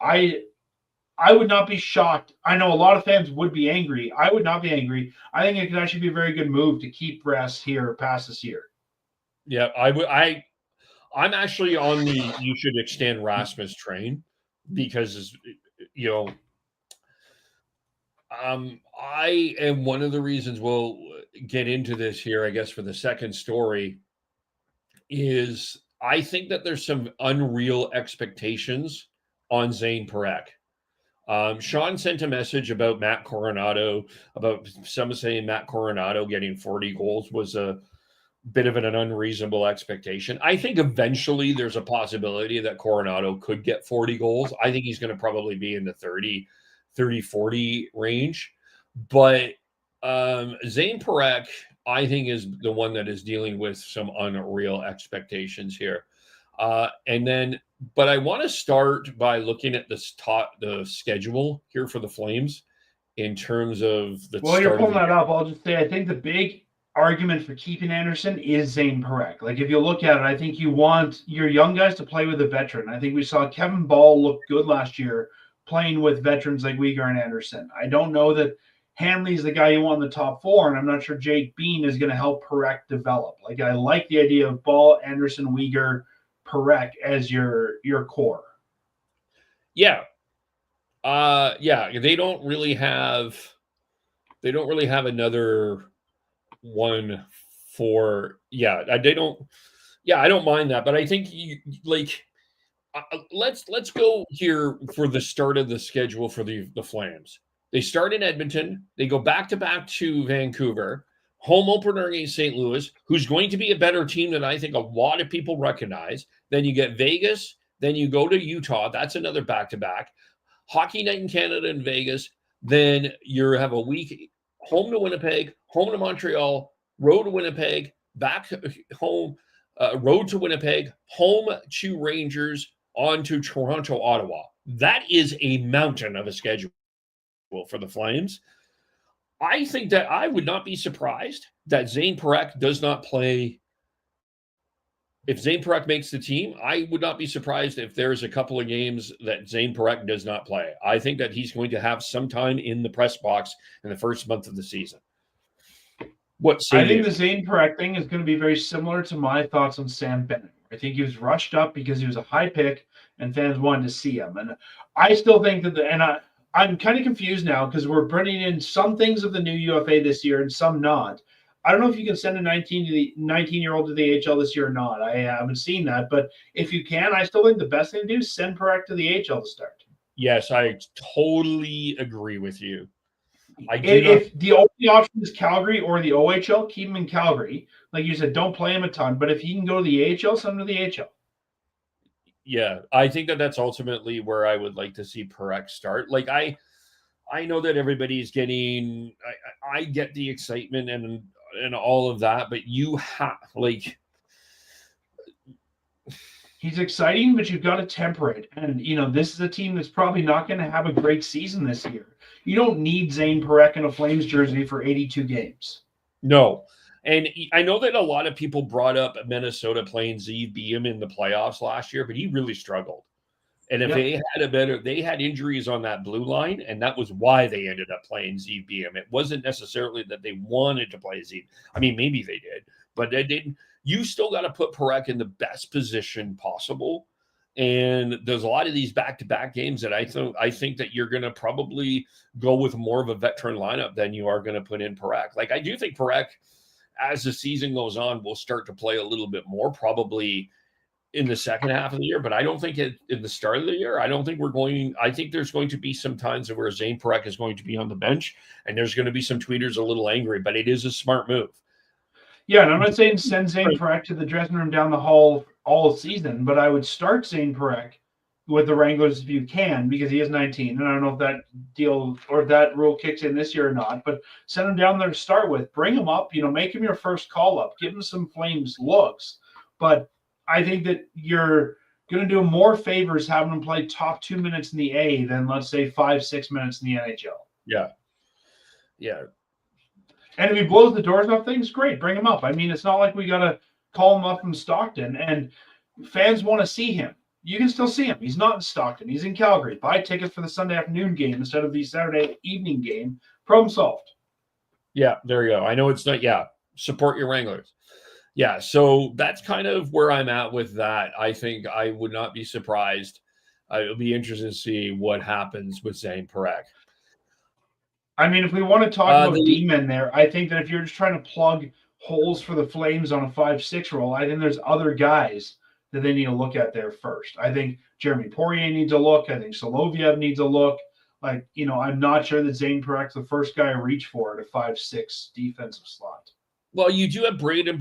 I would not be shocked. I know a lot of fans would be angry. I would not be angry. I think it could actually be a very good move to keep Rass here past this year. Yeah, I'm actually on the you should extend Rasmus train. Because, I am one of the reasons we'll get into this here, I guess, for the second story is I think that there's some unreal expectations on Zayne Parekh. Sean sent a message about Matt Coronado, about some saying Matt Coronado getting 40 goals was a bit of an unreasonable expectation. I think eventually there's a possibility that Coronado could get 40 goals. I think he's going to probably be in the 30-40 range. But Zayne Parekh, I think, is the one that is dealing with some unreal expectations here. But I want to start by looking at the schedule here for the Flames in terms of the. Well, you're pulling that up. I'll just say I think the big argument for keeping Andersson is Zayne Parekh. Like, if you look at it, I think you want your young guys to play with a veteran. I think we saw Kevin Ball look good last year playing with veterans like Weegar and Andersson. I don't know that Hanley's the guy you want in the top four, and I'm not sure Jake Bean is going to help Parekh develop. Like, I like the idea of Ball, Andersson, Weegar, Parekh as your core. Yeah. They don't really have another one for they don't. Yeah, I don't mind that, but I think let's go here for the start of the schedule for the Flames. They start in Edmonton. They go back to Vancouver. Home opener against St. Louis, who's going to be a better team than I think a lot of people recognize. Then you get Vegas. Then you go to Utah. That's another back-to-back. Hockey night in Canada and Vegas. Then you have a week home to Winnipeg, home to Montreal, road to Winnipeg, back home, road to Winnipeg, home to Rangers, on to Toronto, Ottawa. That is a mountain of a schedule for the Flames. I think that I would not be surprised that Zayne Parekh does not play. If Zayne Parekh makes the team, I would not be surprised if there's a couple of games that Zayne Parekh does not play. I think that he's going to have some time in the press box in the first month of the season. I think the Zayne Parekh thing is going to be very similar to my thoughts on Sam Bennett. I think he was rushed up because he was a high pick and fans wanted to see him. And I still think that I'm kind of confused now because we're bringing in some things of the new UFA this year and some not. I don't know if you can send a 19-year-old to the AHL this year or not. I haven't seen that. But if you can, I still think the best thing to do is send Parekh to the AHL to start. Yes, I totally agree with you. If the only option is Calgary or the OHL, keep him in Calgary. Like you said, don't play him a ton. But if he can go to the AHL, send him to the AHL. Yeah, I think that's ultimately where I would like to see Parekh start. Like, I know that everybody's getting – I get the excitement and all of that, but you have – like – he's exciting, but you've got to temper it. And, this is a team that's probably not going to have a great season this year. You don't need Zayne Parekh in a Flames jersey for 82 games. No. And I know that a lot of people brought up Minnesota playing ZBM in the playoffs last year, but he really struggled. And if they had injuries on that blue line, and that was why they ended up playing ZBM. It wasn't necessarily that they wanted to play Z. I mean, maybe they did, but they didn't. You still got to put Parekh in the best position possible. And there's a lot of these back-to-back games that I think that you're going to probably go with more of a veteran lineup than you are going to put in Parekh. Like, I do think Parekh, as the season goes on, will start to play a little bit more, probably in the second half of the year, but I don't think in the start of the year. I think there's going to be some times where Zayne Parekh is going to be on the bench, and there's going to be some tweeters a little angry, but it is a smart move. Yeah, and I'm not saying send Zayne Parekh to the dressing room down the hall all season, but I would start Zayne Parekh with the Wranglers if you can, because he is 19, and I don't know if that deal or if that rule kicks in this year or not, but send him down there to start with. Bring him up, make him your first call-up. Give him some Flames looks. But I think that you're going to do more favors having him play top 2 minutes in the A than, let's say, 5-6 minutes in the NHL. Yeah. Yeah. And if he blows the doors off things, great, bring him up. I mean, it's not like we got to call him up from Stockton, and fans want to see him. You can still see him. He's not in Stockton. He's in Calgary. Buy tickets for the Sunday afternoon game instead of the Saturday evening game. Problem solved. Yeah, there you go. I know it's not, support your Wranglers. Yeah, so that's kind of where I'm at with that. I think I would not be surprised. It'll be interesting to see what happens with Zayne Parekh. I mean, if we want to talk about D-men there, I think that if you're just trying to plug holes for the Flames on a 5-6 role, I think there's other guys that they need to look at there first. I think Jeremy Poirier needs a look. I think Soloviev needs a look. Like, I'm not sure that Zayne Parek's the first guy I reach for at a 5-6 defensive slot. Well, you do have Braden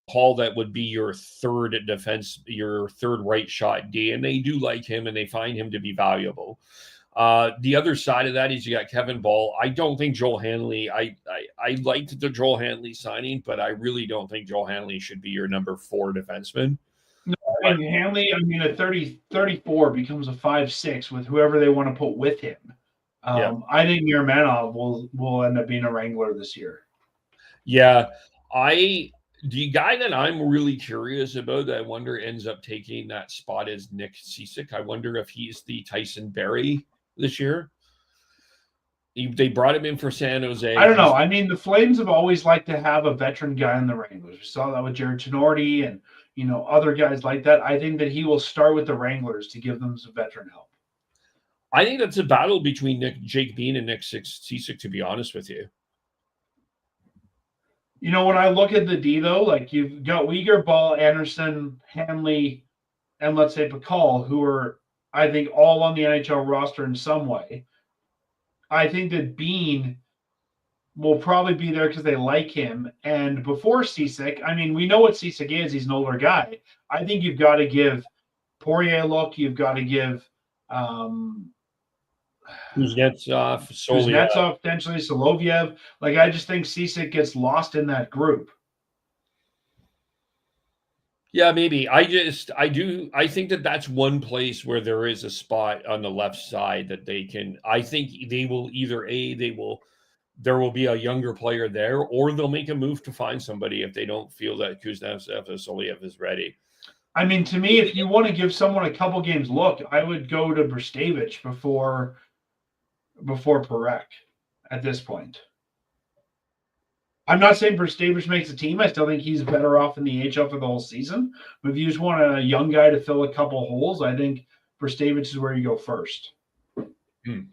Hall that would be your third defense, your third right shot D, and they do like him and they find him to be valuable. The other side of that is you got Kevin Ball. I don't think Joel Hanley. I liked the Joel Hanley signing, but I really don't think Joel Hanley should be your number 4 defenseman. No, and Hanley, at 34 becomes a 5-6 with whoever they want to put with him. I think Miramanov will end up being a Wrangler this year. Yeah, the guy that I'm really curious about that I wonder ends up taking that spot is Nick Cicic. I wonder if he's the Tyson Berry this year. They brought him in for San Jose. I don't know. I mean, the Flames have always liked to have a veteran guy in the Wranglers. We saw that with Jared Tenorti and other guys like that. I think that he will start with the Wranglers to give them some veteran help. I think that's a battle between Jake Bean and Nick Cicic, to be honest with you. When I look at the D, though, like you've got Uyghur, Ball, Anderson, Hanley, and let's say Pakal, who are, I think, all on the NHL roster in some way. I think that Bean will probably be there because they like him. And before Cicic, I mean, we know what Cicic is. He's an older guy. I think you've got to give Poirier a look. You've got to give Kuznetsov, potentially Soloviev. Like, I just think Cicic gets lost in that group. Yeah, maybe. I think that that's one place where there is a spot on the left side that they can. I think they will either there will be a younger player there, or they'll make a move to find somebody if they don't feel that Kuznetsov or Soloviev is ready. I mean, to me, if you want to give someone a couple games look, I would go to Brstevich before Parekh at this point. I'm not saying Brstevich makes the team. I still think he's better off in the AHL for the whole season. But if you just want a young guy to fill a couple holes, I think Brstevich is where you go first.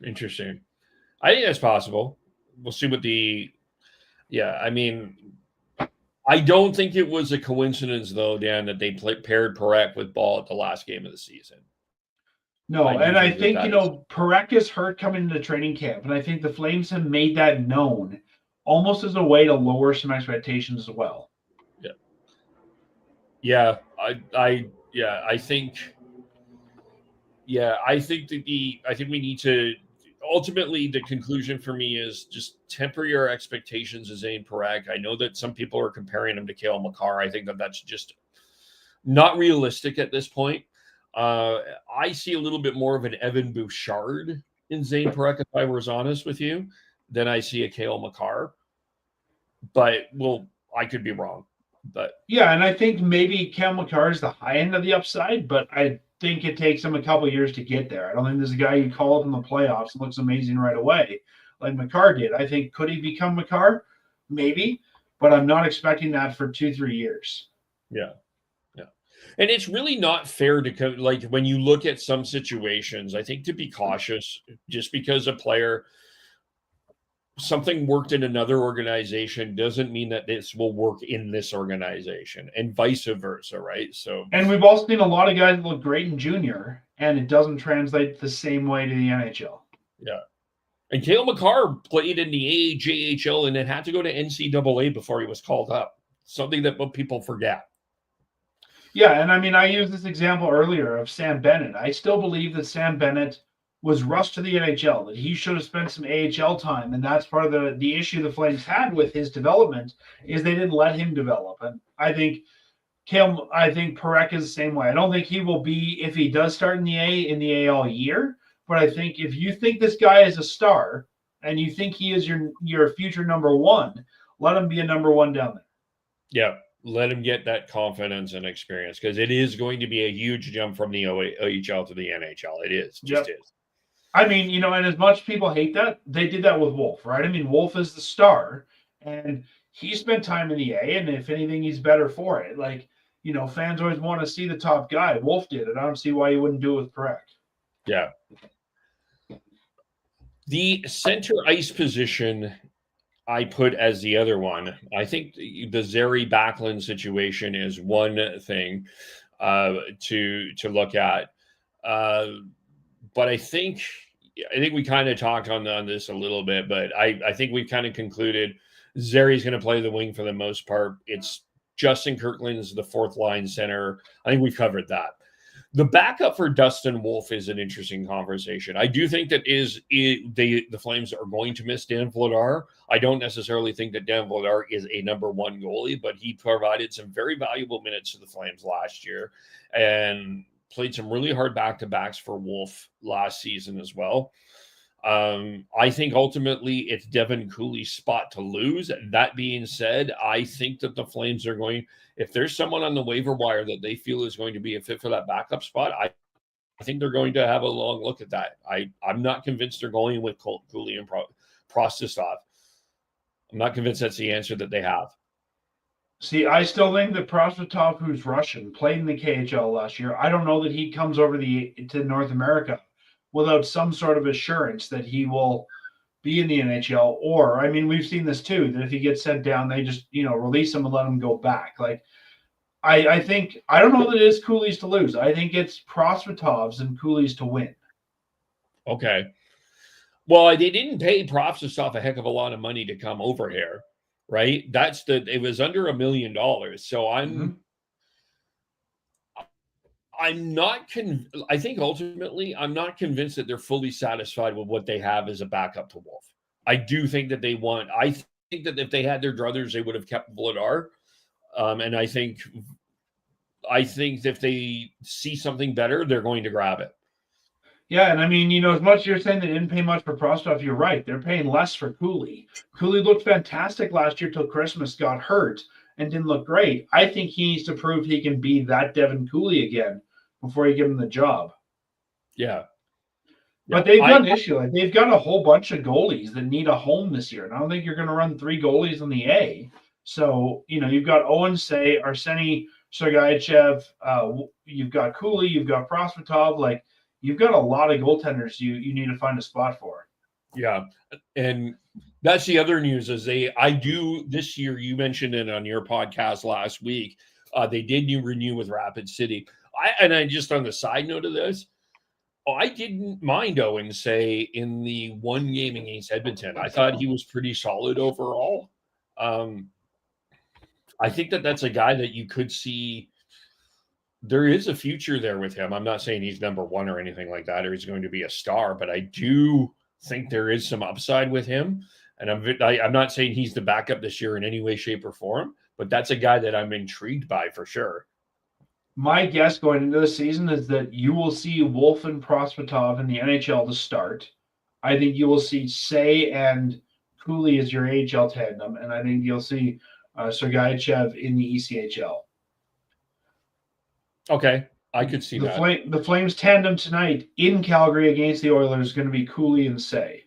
Interesting. I think that's possible. We'll see what I mean, I don't think it was a coincidence, though, Dan, that they paired Parekh with Ball at the last game of the season. No, I think Parekh is hurt coming into training camp, and I think the Flames have made that known almost as a way to lower some expectations as well. Yeah. I think we need to ultimately, the conclusion for me is just temper your expectations of Zayne Parekh. I know that some people are comparing him to Cale Makar. I think that that's just not realistic at this point. I see a little bit more of an Evan Bouchard in Zayne Parekh, if I was honest with you, than I see a Cale Makar. But I could be wrong. But yeah, and I think maybe Cale Makar is the high end of the upside, but I think it takes him a couple of years to get there. I don't think there's a guy you call up in the playoffs and looks amazing right away, like Makar did. I think, could he become Makar? Maybe, but I'm not expecting that for 2-3 years. Yeah. And it's really not fair to, like, when you look at some situations, I think to be cautious, just because a player, something worked in another organization doesn't mean that this will work in this organization, and vice versa, right? So, and we've also seen a lot of guys look great in junior, and it doesn't translate the same way to the NHL. Yeah. And Cale Makar played in the AJHL and then had to go to NCAA before he was called up. Something that people forget. Yeah, and I mean, I used this example earlier of Sam Bennett. I still believe that Sam Bennett was rushed to the NHL, that he should have spent some AHL time, and that's part of the issue the Flames had with his development, is they didn't let him develop. And I think Parekh is the same way. I don't think he will be, if he does start in the AL year, but I think if you think this guy is a star and you think he is your future number one, let him be a number one down there. Yeah. Let him get that confidence and experience, because it is going to be a huge jump from the OHL to the NHL. It is. Just is. I mean, and as much people hate that, they did that with Wolf, right? I mean, Wolf is the star, and he spent time in the A, and if anything, he's better for it. Like, fans always want to see the top guy. Wolf did it. I don't see why you wouldn't do it with Parekh. Yeah. The center ice position I put as the other one. I think the Zary Backlund situation is one thing to look at. But I think we kind of talked on this a little bit, but I think we've kind of concluded Zary's going to play the wing for the most part. It's Justin Kirkland's the fourth line center. I think we've covered that. The backup for Dustin Wolf is an interesting conversation. I do think that the Flames are going to miss Dan Vladar. I don't necessarily think that Dan Vladar is a number one goalie, but he provided some very valuable minutes to the Flames last year and played some really hard back-to-backs for Wolf last season as well. I think ultimately it's Devin Cooley's spot to lose. That being said, I think that the Flames are going, if there's someone on the waiver wire that they feel is going to be a fit for that backup spot, I think they're going to have a long look at that. I'm not convinced they're going with Cooley and Prosvetov. I'm not convinced that's the answer that they have. See, I still think that Prosvetov, who's Russian, played in the KHL last year. I don't know that he comes over to North America without some sort of assurance that he will be in the NHL. Or, I mean, we've seen this too, that if he gets sent down, they just, release him and let him go back. Like, I think, I don't know that it is Cooley's to lose. I think it's Prosvetov's and Cooley's to win. Okay. Well, they didn't pay Prosvetov a heck of a lot of money to come over here, right? It was under $1 million. So I think ultimately I'm not convinced that they're fully satisfied with what they have as a backup to Wolf. I do think that I think that if they had their druthers, they would have kept Vladar. And I think if they see something better, they're going to grab it. Yeah, and I mean, as much as you're saying they didn't pay much for Prosvetov, you're right. They're paying less for Cooley. Cooley looked fantastic last year till Christmas, got hurt, and didn't look great. I think he needs to prove he can be that Devin Cooley again before you give him the job. Yeah. But they've got an issue. Like, they've got a whole bunch of goalies that need a home this year. And I don't think you're going to run 3 goalies in the A. So, you've got Owen Say, Arseny Sergachev, you've got Cooley, you've got Prosvetov. Like, you've got a lot of goaltenders you need to find a spot for. Yeah. And that's the other news is this year, you mentioned it on your podcast last week, they did renew with Rapid City. I just on the side note of this, I didn't mind Owen Say in the one game against Edmonton. I thought he was pretty solid overall. I think that's a guy that you could see. There is a future there with him. I'm not saying he's number one or anything like that, or he's going to be a star, but I do think there is some upside with him. And I'm not saying he's the backup this year in any way, shape, or form, but that's a guy that I'm intrigued by for sure. My guess going into the season is that you will see Wolf and Prosvetov in the NHL to start. I think you will see Say and Cooley as your AHL tandem, and I think you'll see Sergachev in the ECHL. Okay, I could see that. The Flames tandem tonight in Calgary against the Oilers is going to be Cooley and Say.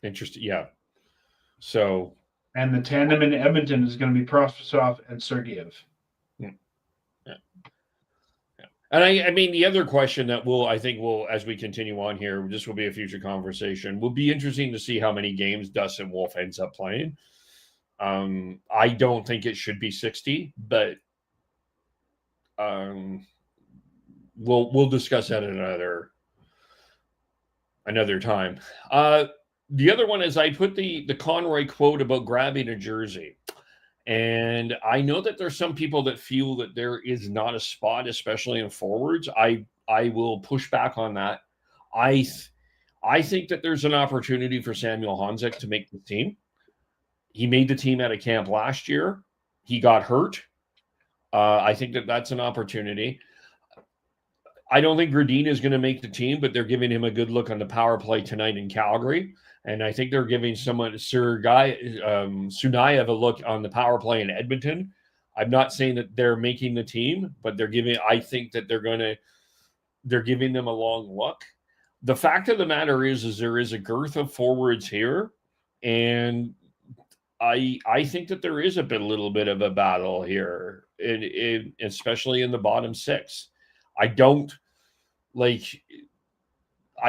Interesting, yeah. So, and the tandem in Edmonton is going to be Prosvetov and Sergeyev. Yeah. And I mean, the other question that I think as we continue on here, this will be a future conversation. Will be interesting to see how many games Dustin Wolf ends up playing. I don't think it should be 60, but we'll discuss that another time. The other one is I put the Conroy quote about grabbing a jersey. And I know that there's some people that feel that there is not a spot, especially in forwards. I will push back on that. I think that there's an opportunity for Samuel Honzek to make the team. He made the team out of camp last year. He got hurt. I think that's an opportunity. I don't think Gradin is going to make the team, but they're giving him a good look on the power play tonight in Calgary. And I think they're giving Sunayev a look on the power play in Edmonton. I'm not saying that they're making the team, but I think that they're giving them a long look. The fact of the matter is there is a girth of forwards here. And I think that there is a little bit of a battle here, especially in the bottom 6. I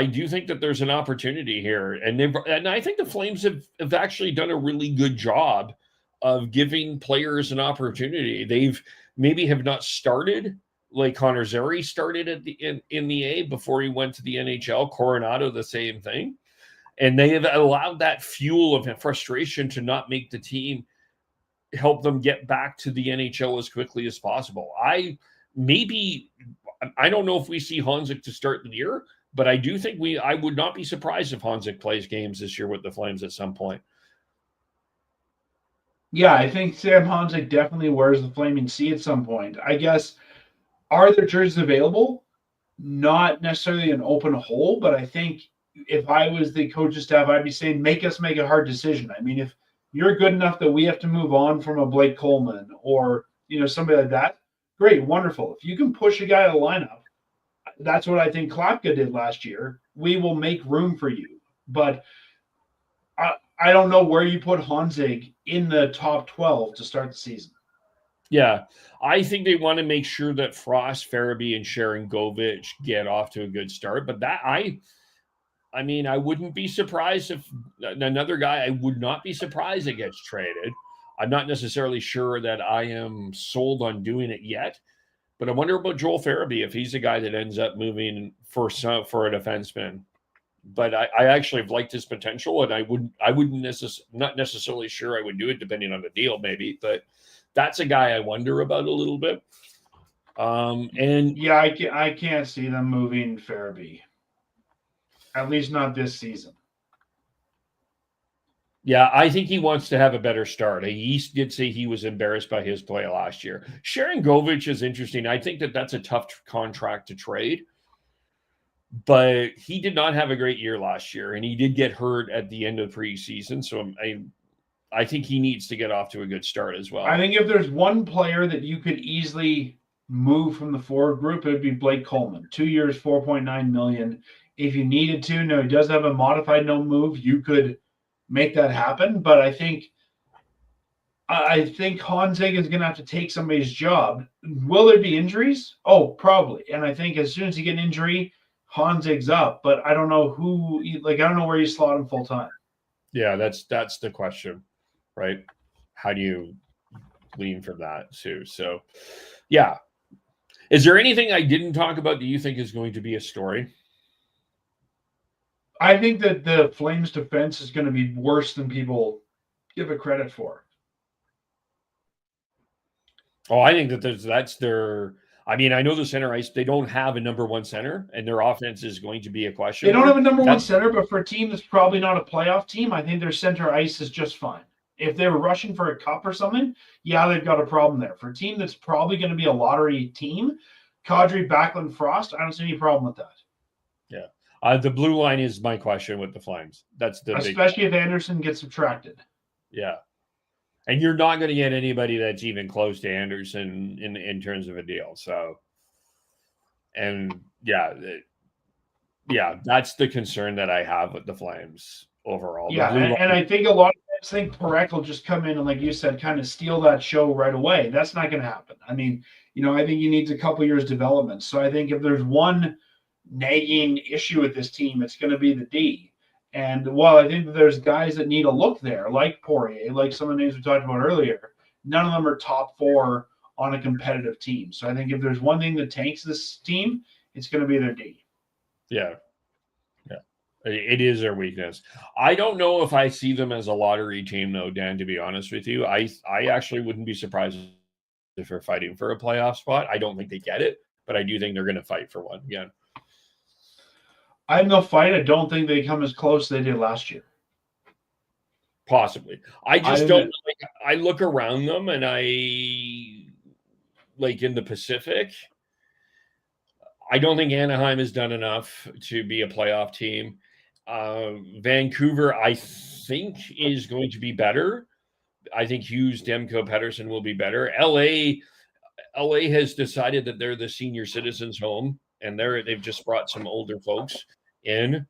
do think that there's an opportunity here, and I think the Flames have actually done a really good job of giving players an opportunity. They've maybe have not started like Connor Zary started in the A before he went to the NHL. Coronado, the same thing. And they have allowed that fuel of frustration to not make the team help them get back to the NHL as quickly as possible. I don't know if we see Honzek to start the year, but I do think I would not be surprised if Honzek plays games this year with the Flames at some point. Yeah, I think Sam Honzek definitely wears the Flaming C at some point. I guess, are there jerseys available? not necessarily an open hole, but I think if I was the coaching staff, I'd be saying, make us make a hard decision. I mean, if you're good enough that we have to move on from a Blake Coleman or, somebody like that, great, wonderful. If you can push a guy out of the lineup, that's what I think Klapka did last year. We will make room for you. But I don't know where you put Honzig in the top 12 to start the season. Yeah, I think they want to make sure that Frost, Farabee, and Sharon Govich get off to a good start. But I mean, I wouldn't be surprised if another guy, I would not be surprised it gets traded. I'm not necessarily sure that I am sold on doing it yet, but I wonder about Joel Farabee if he's the guy that ends up moving for a defenseman. But I actually have liked his potential, and I wouldn't not necessarily sure I would do it depending on the deal, maybe, but that's a guy I wonder about a little bit. And yeah, I can't see them moving Farabee, at least not this season. Yeah, I think he wants to have a better start. He did say he was embarrassed by his play last year. Sharon Govich is interesting. I think that's a tough contract to trade, but he did not have a great year last year, and he did get hurt at the end of preseason. So I think he needs to get off to a good start as well. I think if there's one player that you could easily move from the forward group, it would be Blake Coleman. 2 years, $4.9 million. If you needed to, no, he does have a modified no move. You could make that happen, but I think Honzig is going to have to take somebody's job. Will there be injuries? Oh, probably. And I think as soon as you get an injury, Honzig's up. But I don't know I don't know where you slot him full time. Yeah, that's the question, right? How do you lean from that too? So, yeah. Is there anything I didn't talk about that you think is going to be a story? I think that the Flames defense is going to be worse than people give it credit for. Oh, I think that that's their. I mean, I know the center ice, they don't have a number one center, and their offense is going to be a question. They don't have a number one center, but for a team that's probably not a playoff team, I think their center ice is just fine. If they were rushing for a cup or something, yeah, they've got a problem there. For a team that's probably going to be a lottery team, Kadri, Backlund, Frost, I don't see any problem with that. Yeah. The blue line is my question with the Flames. That's the especially if Andersson gets subtracted. Yeah. And you're not going to get anybody that's even close to Andersson in terms of a deal. So, and yeah, that's the concern that I have with the Flames overall. Yeah, and I think a lot of fans think Parekh will just come in and, like you said, kind of steal that show right away. That's not going to happen. I mean, I think he needs a couple years development. So I think if there's one nagging issue with this team, it's going to be the D. And while I think that there's guys that need a look there, like Poirier, like some of the names we talked about earlier, none of them are top four on a competitive team. So I think if there's one thing that tanks this team, it's going to be their D. Yeah. It is their weakness. I don't know if I see them as a lottery team, though, Dan, to be honest with you. I actually wouldn't be surprised if they're fighting for a playoff spot. I don't think they get it, but I do think they're going to fight for one again. I have no fight. I don't think they come as close as they did last year. Possibly. I just don't. I look around them, and like in the Pacific, I don't think Anaheim has done enough to be a playoff team. Vancouver, I think, is going to be better. I think Hughes, Demko, Pettersson will be better. LA has decided that they're the senior citizens' home, and they've just brought some older folks in.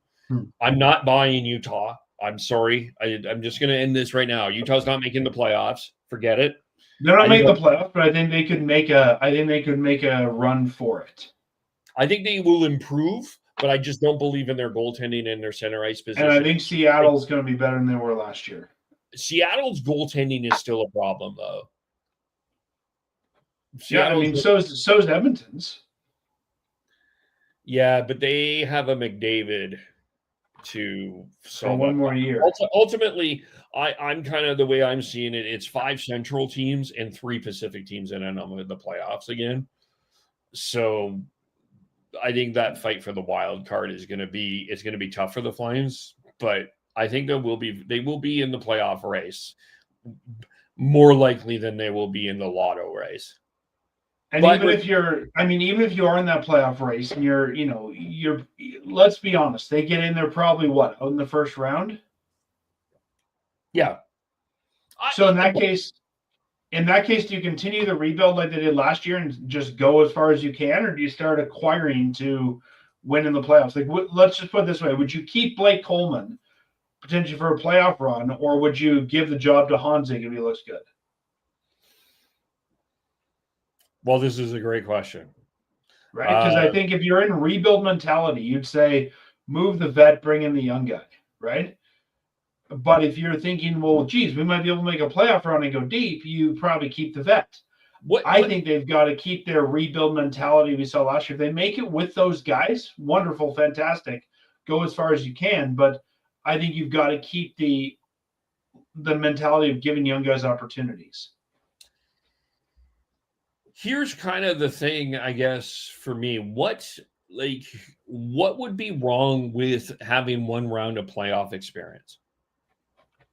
I'm not buying Utah. I'm sorry. I'm just going to end this right now. Utah's not making the playoffs. Forget it. They're not making the playoffs, but I think they could make a run for it. I think they will improve, but I just don't believe in their goaltending and their center ice position. And I think Seattle's going to be better than they were last year. Seattle's goaltending is still a problem, though. Yeah, I mean, so is Edmonton's. Yeah, but they have a McDavid to for one more year. Ultimately, I'm kind of the way I'm seeing it. It's 5 Central teams and 3 Pacific teams in the playoffs again. So I think that fight for the wild card is going to be tough for the Flames, but I think they will be in the playoff race more likely than they will be in the lotto race. And even if you are in that playoff race and you're, let's be honest, they get in there probably out in the first round. Yeah. So in that case, do you continue the rebuild like they did last year and just go as far as you can, or do you start acquiring to win in the playoffs? Like, let's just put it this way: would you keep Blake Coleman potentially for a playoff run, or would you give the job to Honzig if he looks good? Well, this is a great question. Right? Because I think if you're in rebuild mentality, you'd say move the vet, bring in the young guy, right? But if you're thinking, well, geez, we might be able to make a playoff run and go deep, you probably keep the vet. I think they've got to keep their rebuild mentality we saw last year. If they make it with those guys, wonderful, fantastic. Go as far as you can. But I think you've got to keep the mentality of giving young guys opportunities. Here's kind of the thing, I guess, for me. What would be wrong with having one round of playoff experience?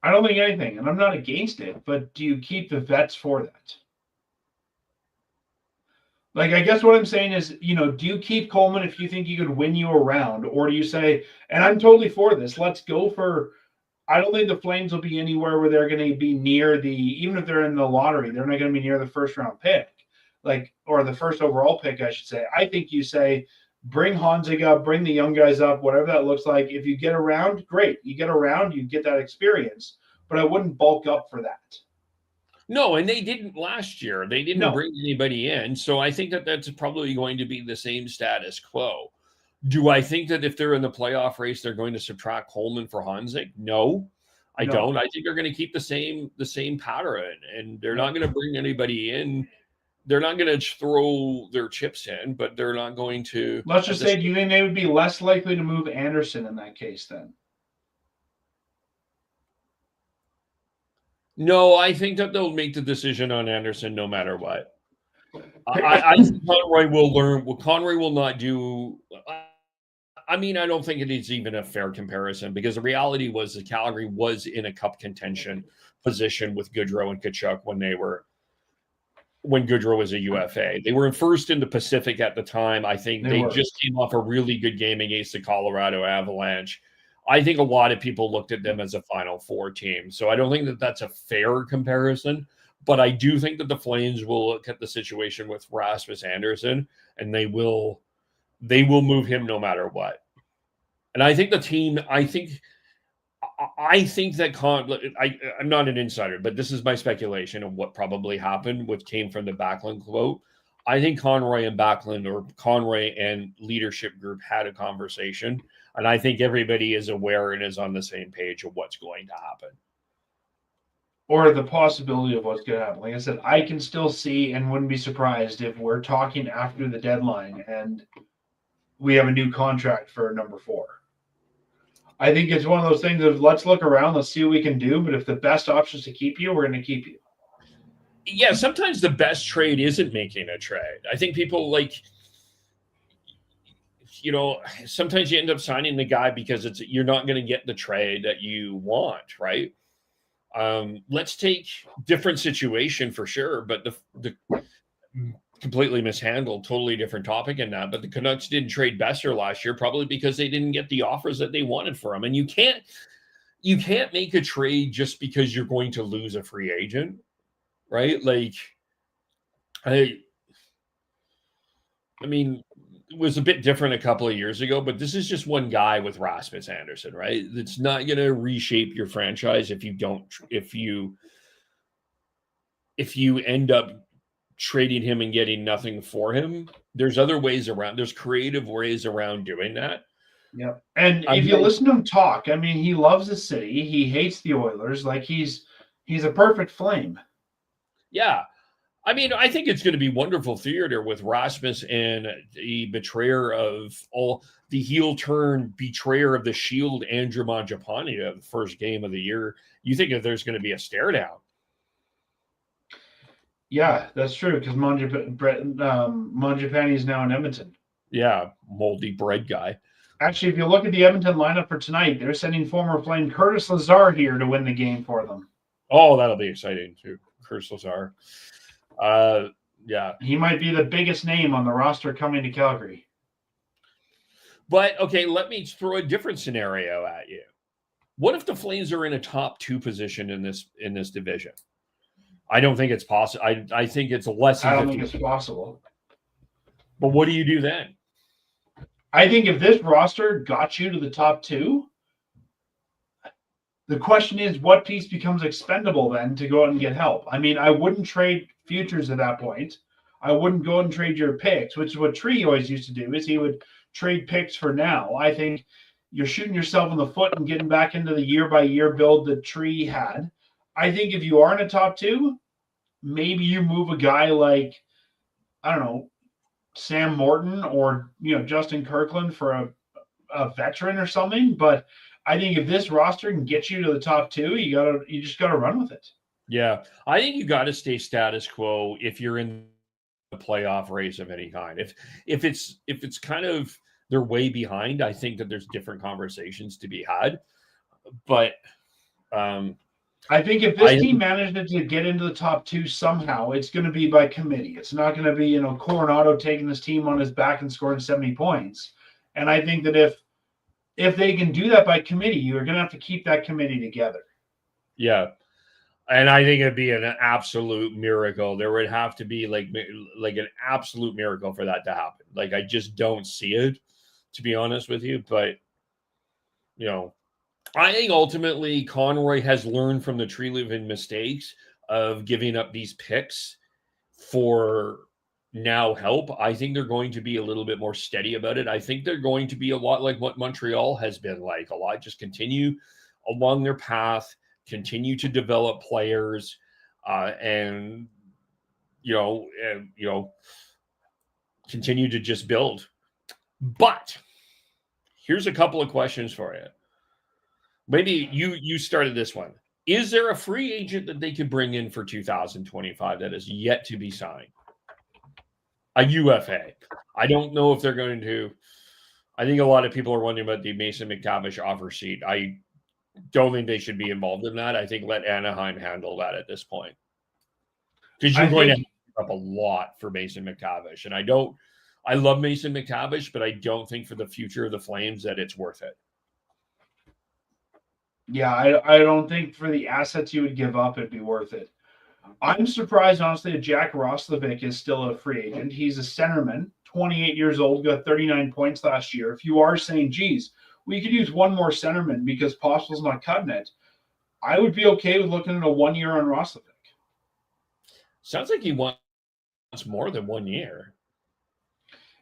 I don't think anything, and I'm not against it, but do you keep the vets for that? Like, I guess what I'm saying is, do you keep Coleman if you think he could win you a round, or do you say, and I'm totally for this, let's go for, I don't think the Flames will be anywhere where they're going to be near even if they're in the lottery, they're not going to be near the first round pick. Or the first overall pick, I should say. I think you say, bring Honzig up, bring the young guys up, whatever that looks like. If you get around, great. You get around, you get that experience. But I wouldn't bulk up for that. No, and they didn't last year. They didn't bring anybody in. So I think that that's probably going to be the same status quo. Do I think that if they're in the playoff race, they're going to subtract Coleman for Honzig? No, I don't. I think they're going to keep the same pattern, and they're not going to bring anybody in. They're not going to throw their chips in, but they're not going to. Let's just say, do you think they would be less likely to move Andersson in that case then? No, I think that they'll make the decision on Andersson no matter what. I think Conroy will learn. What Conroy will not do. I mean, I don't think it is even a fair comparison because the reality was that Calgary was in a cup contention position with Goodrow and Tkachuk when Goodrow was a UFA. They were first in the Pacific at the time. I think they just came off a really good game against the Colorado Avalanche. I think a lot of people looked at them as a Final Four team. So I don't think that that's a fair comparison. But I do think that the Flames will look at the situation with Rasmus Andersson, and they will move him no matter what. And I think the team, I think that I'm not an insider, but this is my speculation of what probably happened, which came from the Backlund quote. I think Conroy and Backlund, or Conroy and leadership group, had a conversation, and I think everybody is aware and is on the same page of what's going to happen. Or the possibility of what's going to happen. Like I said, I can still see and wouldn't be surprised if we're talking after the deadline and we have a new contract for number 4. I think it's one of those things of let's look around, let's see what we can do. But if the best option is to keep you, we're going to keep you. Yeah, sometimes the best trade isn't making a trade. I think people sometimes you end up signing the guy because you're not going to get the trade that you want, right? Let's take different situation for sure, but the completely mishandled, totally different topic in that. But the Canucks didn't trade Besser last year, probably because they didn't get the offers that they wanted for him. And you can't make a trade just because you're going to lose a free agent, right? Like, I mean, it was a bit different a couple of years ago, but this is just one guy with Rasmus Andersson, right? It's not going to reshape your franchise if you end up trading him and getting nothing for him. There's other ways around. There's creative ways around doing that. Yeah. And if you listen to him talk, I mean, he loves the city. He hates the Oilers. Like he's a perfect Flame. Yeah. I mean, I think it's going to be wonderful theater with Rasmus and the betrayer of all the heel turn betrayer of the Shield, Andrew Mangiapane, the first game of the year. You think that there's going to be a stare down? Yeah, that's true because Mangiapane is now in Edmonton. Yeah, moldy bread guy. Actually, if you look at the Edmonton lineup for tonight, they're sending former Flame Curtis Lazar here to win the game for them. Oh, that'll be exciting too. Curtis Lazar. Yeah. He might be the biggest name on the roster coming to Calgary. But okay, let me throw a different scenario at you. What if the Flames are in a top 2 position in this division? I don't think it's possible. I think it's less than I don't 50. think it's possible. But what do you do then? I think if this roster got you to the top 2, the question is what piece becomes expendable then to go out and get help? I mean, I wouldn't trade futures at that point. I wouldn't go and trade your picks, which is what Tree always used to do, is he would trade picks for now. I think you're shooting yourself in the foot and getting back into the year-by-year build that Tree had. I think if you are in a top 2, maybe you move a guy like, I don't know, Sam Morton or Justin Kirkland for a veteran or something. But I think if this roster can get you to the top 2, you just gotta run with it. Yeah, I think you got to stay status quo if you're in the playoff race of any kind. If it's kind of they're way behind, I think that there's different conversations to be had. But I think if this team manages to get into the top 2 somehow, it's going to be by committee. It's not going to be, Coronado taking this team on his back and scoring 70 points. And I think that if they can do that by committee, you're going to have to keep that committee together. Yeah. And I think it'd be an absolute miracle. There would have to be like an absolute miracle for that to happen. Like, I just don't see it, to be honest with you. But, I think ultimately Conroy has learned from the Treliving mistakes of giving up these picks for now help. I think they're going to be a little bit more steady about it. I think they're going to be a lot like what Montreal has been like. A lot just continue along their path, continue to develop players, and continue to just build. But here's a couple of questions for you. Maybe you started this one. Is there a free agent that they could bring in for 2025 that is yet to be signed? A UFA. I don't know if they're going to. I think a lot of people are wondering about the Mason McTavish offer sheet. I don't think they should be involved in that. I think let Anaheim handle that at this point. Because you're going to give up a lot for Mason McTavish. And I love Mason McTavish, but I don't think for the future of the Flames that it's worth it. Yeah, I don't think for the assets you would give up, it'd be worth it. I'm surprised, honestly, that Jack Roslovic is still a free agent. He's a centerman, 28 years old, got 39 points last year. If you are saying, geez, we could use one more centerman because Postel's not cutting it, I would be okay with looking at a 1 year on Roslovic. Sounds like he wants more than 1 year.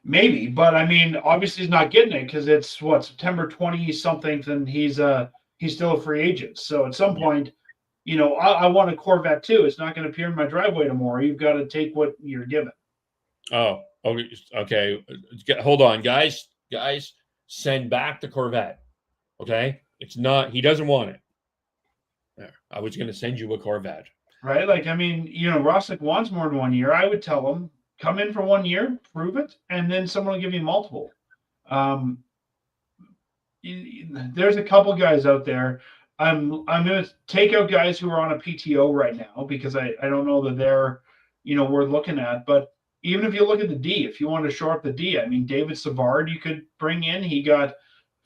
Maybe, but I mean, obviously he's not getting it because it's September 20-something, and he's still a free agent. So at some point, I want a Corvette too. It's not going to appear in my driveway tomorrow. You've got to take what you're given. Oh, okay. Hold on, guys. Guys, send back the Corvette. Okay? It's not, he doesn't want it. There. I was going to send you a Corvette. Right? Like, I mean, Roslovic wants more than 1 year. I would tell him, come in for 1 year, prove it, and then someone will give you multiple. There's a couple guys out there. I'm going to take out guys who are on a PTO right now because I don't know that they're, worth looking at. But even if you look at the D, if you want to shore up the D, I mean, David Savard you could bring in. He got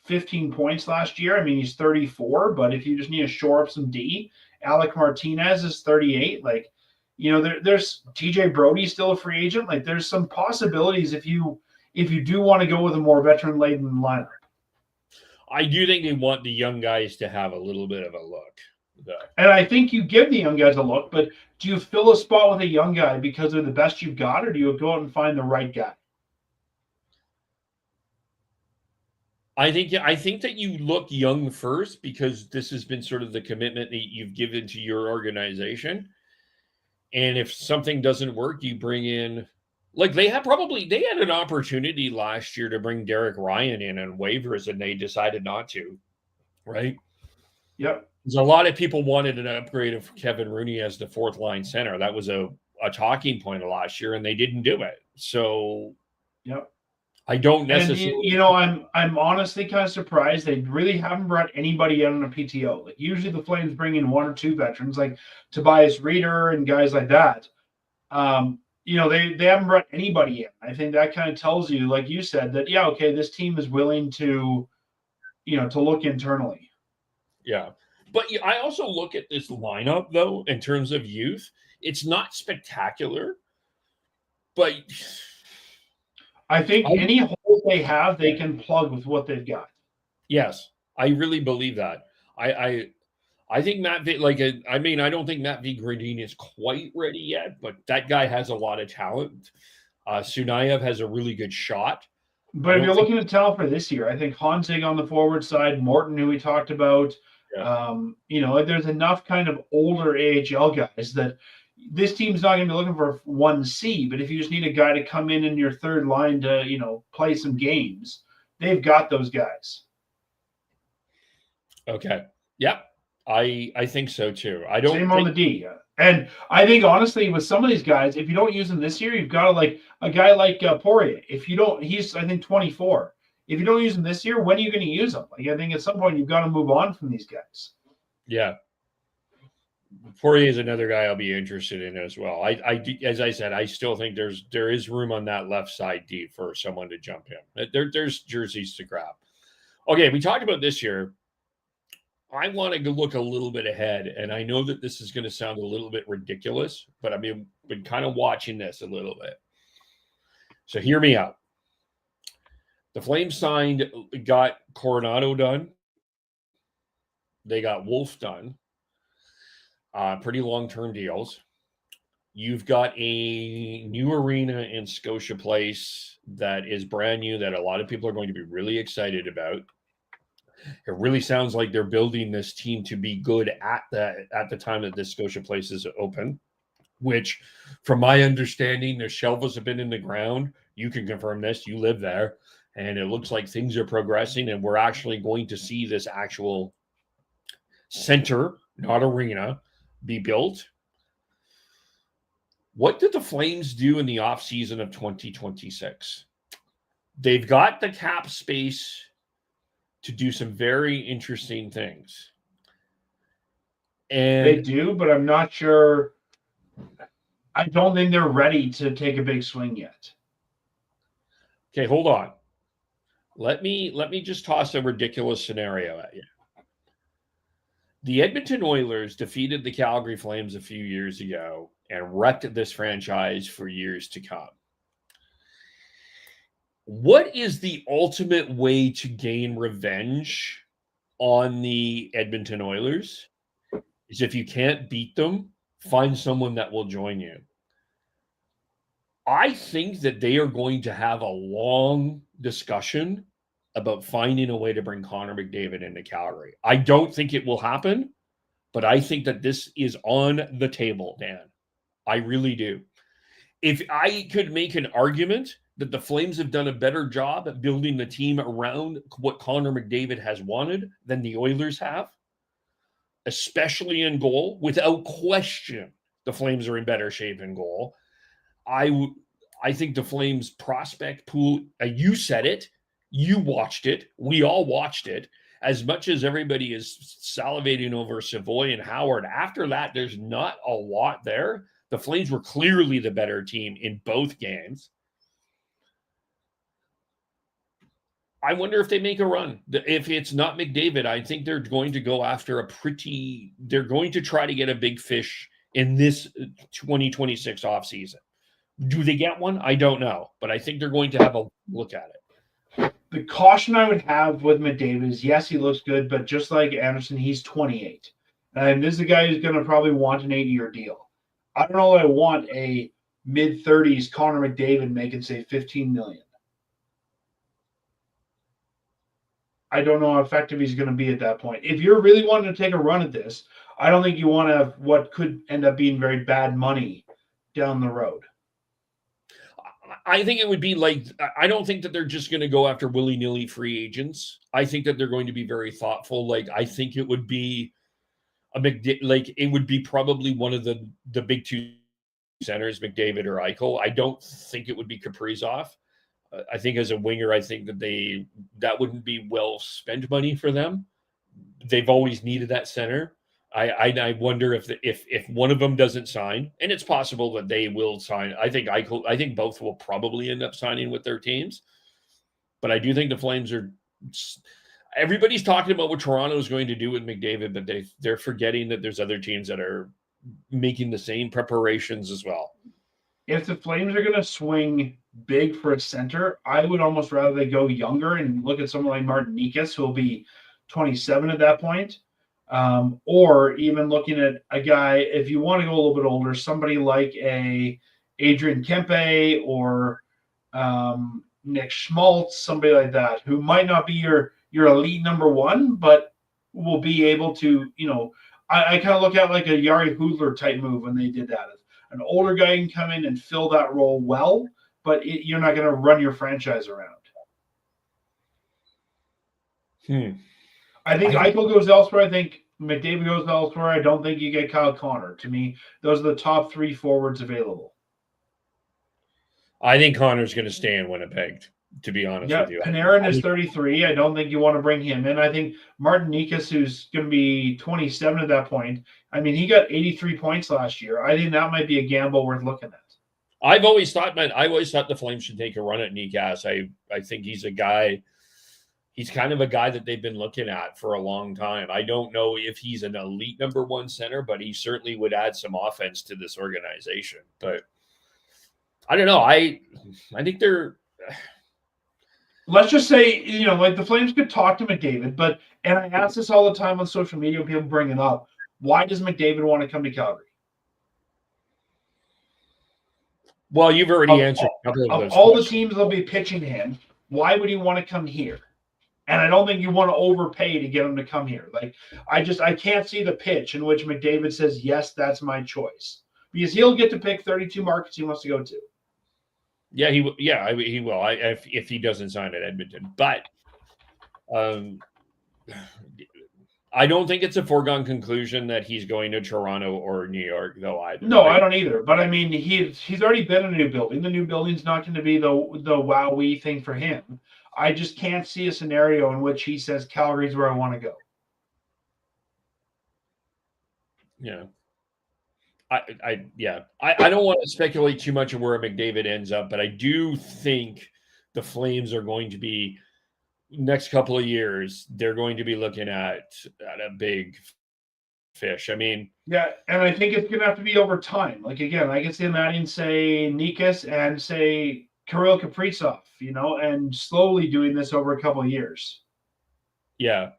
15 points last year. I mean, he's 34, but if you just need to shore up some D, Alec Martinez is 38. Like, there's TJ Brody still a free agent. Like, there's some possibilities if you do want to go with a more veteran-laden lineup. I do think they want the young guys to have a little bit of a look. And I think you give the young guys a look, but do you fill a spot with a young guy because they're the best you've got, or do you go out and find the right guy? I think that you look young first because this has been sort of the commitment that you've given to your organization. And if something doesn't work, you bring in, like they had an opportunity last year to bring Derek Ryan in on waivers and they decided not to, right? Yep. There's a lot of people wanted an upgrade of Kevin Rooney as the fourth line center. That was a talking point of last year and they didn't do it. So, yep. I don't necessarily. And, I'm honestly kind of surprised they really haven't brought anybody out on a PTO. Like usually the Flames bring in one or two veterans, like Tobias Reeder and guys like that. they haven't brought anybody in. I think that kind of tells you, like you said, that, yeah, okay, this team is willing to, to look internally. Yeah. But I also look at this lineup, though, in terms of youth. It's not spectacular, but I think any hole they have, they can plug with what they've got. Yes, I really believe that. I think Matt V, I don't think Matt V. Gradin is quite ready yet, but that guy has a lot of talent. Sunayev has a really good shot. But if you're looking at talent for this year, I think Hansig on the forward side, Morton, who we talked about, there's enough kind of older AHL guys that this team's not going to be looking for 1C, but if you just need a guy to come in your third line to, play some games, they've got those guys. Okay. Yep. I think so too. Same on the D. And I think, honestly, with some of these guys, if you don't use them this year, you've got a guy like Poirier. If you don't, he's, I think, 24. If you don't use them this year, when are you going to use them? I think at some point you've got to move on from these guys. Yeah. Poirier is another guy I'll be interested in as well. As I said, I still think there is room on that left side D for someone to jump in. There's jerseys to grab. Okay, we talked about this year. I want to look a little bit ahead, and I know that this is going to sound a little bit ridiculous, but I've been kind of watching this a little bit. So hear me out. The Flames got Coronado done. They got Wolf done. Pretty long-term deals. You've got a new arena in Scotia Place that is brand new that a lot of people are going to be really excited about. It really sounds like they're building this team to be good at the time that this Scotia Place is open, which, from my understanding, the shovels have been in the ground. You can confirm this. You live there. And it looks like things are progressing, and we're actually going to see this actual center, not arena, be built. What did the Flames do in the offseason of 2026? They've got the cap space to do some very interesting things. And they do, but I'm not sure. I don't think they're ready to take a big swing yet. Okay, hold on. Let me just toss a ridiculous scenario at you. The Edmonton Oilers defeated the Calgary Flames a few years ago and wrecked this franchise for years to come. What is the ultimate way to gain revenge on the Edmonton Oilers? Is if you can't beat them, find someone that will join you. I think that they are going to have a long discussion about finding a way to bring Connor McDavid into Calgary. I don't think it will happen, but I think that this is on the table, Dan. I really do. If I could make an argument that the Flames have done a better job at building the team around what Connor McDavid has wanted than the Oilers have, especially in goal, without question, the Flames are in better shape in goal. I think the Flames prospect pool, you said it, you watched it, we all watched it. As much as everybody is salivating over Savoy and Howard, after that, there's not a lot there. The Flames were clearly the better team in both games. I wonder if they make a run. If it's not McDavid, I think they're going to go after they're going to try to get a big fish in this 2026 offseason. Do they get one? I don't know, but I think they're going to have a look at it. The caution I would have with McDavid is, yes, he looks good, but just like Andersson, he's 28. And this is a guy who's going to probably want an 8-year deal. I don't know that I want a mid-30s Connor McDavid making, say, $15 million. I don't know how effective he's going to be at that point. If you're really wanting to take a run at this, I don't think you want to have what could end up being very bad money down the road. I think it would be I don't think that they're just going to go after willy-nilly free agents. I think that they're going to be very thoughtful. I think it would be it would be probably one of the big two centers, McDavid or Eichel. I don't think it would be Kaprizov. I think as a winger, I think that wouldn't be well spent money for them. They've always needed that center. I wonder if one of them doesn't sign, and it's possible that they will sign. I think both will probably end up signing with their teams, but I do think the Flames are. Everybody's talking about what Toronto is going to do with McDavid, but they're forgetting that there's other teams that are making the same preparations as well. If the Flames are going to swing big for a center, I would almost rather they go younger and look at someone like Martin Nikas, who will be 27 at that point. Or even looking at a guy, if you want to go a little bit older, somebody like a Adrian Kempe or Nick Schmaltz, somebody like that, who might not be your elite number one, but will be able to, I kind of look at like a Jari Hudler type move when they did that. An older guy can come in and fill that role well, but you're not going to run your franchise around. I think Eichel goes elsewhere. I think McDavid goes elsewhere. I don't think you get Kyle Connor. To me, those are the top 3 forwards available. I think Connor's going to stay in Winnipeg, to be honest with you. Panarin is 33. I don't think you want to bring him in. I think Martin Nikas, who's going to be 27 at that point, I mean, he got 83 points last year. I think that might be a gamble worth looking at. I've always thought the Flames should take a run at Nikas. I think he's a guy. He's kind of a guy that they've been looking at for a long time. I don't know if he's an elite number one center, but he certainly would add some offense to this organization. But I don't know. I think they're. Let's just say, like the Flames could talk to McDavid, and I ask this all the time on social media when people bring it up. Why does McDavid want to come to Calgary? Well, you've already answered a couple of those. All the teams will be pitching him. Why would he want to come here? And I don't think you want to overpay to get him to come here. Like, I can't see the pitch in which McDavid says, yes, that's my choice. Because he'll get to pick 32 markets he wants to go to. Yeah, he will. If he doesn't sign at Edmonton. But I don't think it's a foregone conclusion that he's going to Toronto or New York, though. Either. No, I don't either. But I mean, he's already been in a new building. The new building's not going to be the wowee thing for him. I just can't see a scenario in which he says Calgary's where I want to go. Yeah. I don't want to speculate too much on where McDavid ends up, but I do think the Flames are going to be next couple of years. They're going to be looking at a big fish. I mean, yeah, and I think it's going to have to be over time. Like again, I can see him adding, say, Nikas and say Kirill Kaprizov, and slowly doing this over a couple of years. Yeah.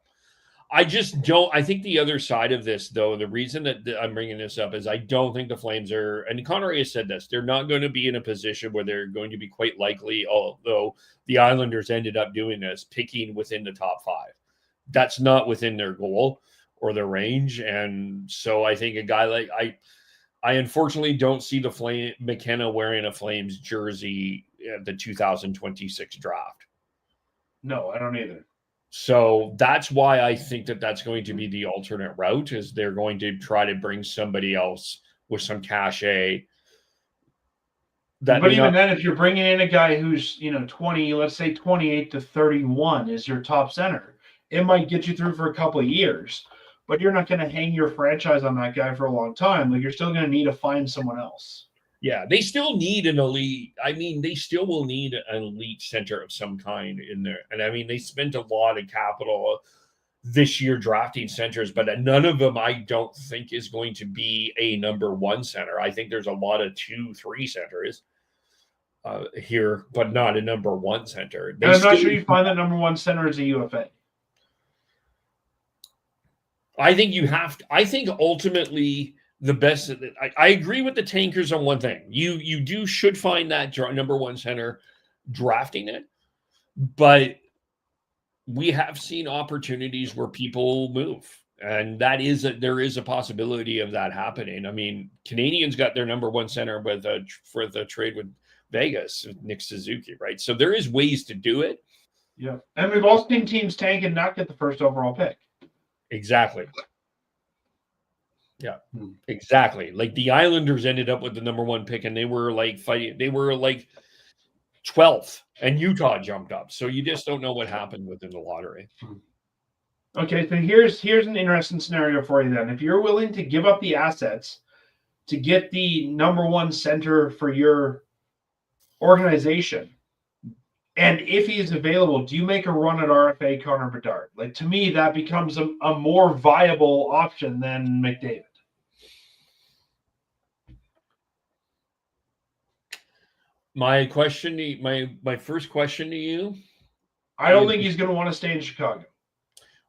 I just don't. I think the other side of this, though, the reason that I'm bringing this up is I don't think the Flames are, and Connery has said this, they're not going to be in a position where they're going to be quite likely, although the Islanders ended up doing this, picking within the top 5. That's not within their goal or their range. And so I think a guy like I unfortunately don't see the McKenna wearing a Flames jersey at the 2026 draft. No, I don't either. So that's why I think that that's going to be the alternate route, is they're going to try to bring somebody else with some cachet. But even then, if you're bringing in a guy who's, 20, let's say 28 to 31 is your top center, it might get you through for a couple of years, but you're not going to hang your franchise on that guy for a long time. Like, you're still going to need to find someone else. Yeah, they still need an elite. I mean, they still will need an elite center of some kind in there. And I mean, they spent a lot of capital this year drafting centers, but none of them I don't think is going to be a number one center. I think there's a lot of 2-3 centers here, but not a number one center. I'm not sure you find that number one center as a UFA. I think you have to. I think ultimately the best. I agree with the Tankers on one thing. You should find that number one center drafting it, but we have seen opportunities where people move, and there is a possibility of that happening. I mean, Canadians got their number one center for the trade with Vegas, Nick Suzuki, right? So there is ways to do it. Yeah, and we've all seen teams tank and not get the first overall pick. Exactly. Yeah, exactly. Like the Islanders ended up with the number one pick, and they were like fighting. They were like 12th, and Utah jumped up. So you just don't know what happened within the lottery. Okay, so here's an interesting scenario for you then. If you're willing to give up the assets to get the number one center for your organization, and if he's available, do you make a run at RFA Connor Bedard? Like, to me, that becomes a more viable option than McDavid. My question, my first question to you. I don't think he's going to want to stay in Chicago.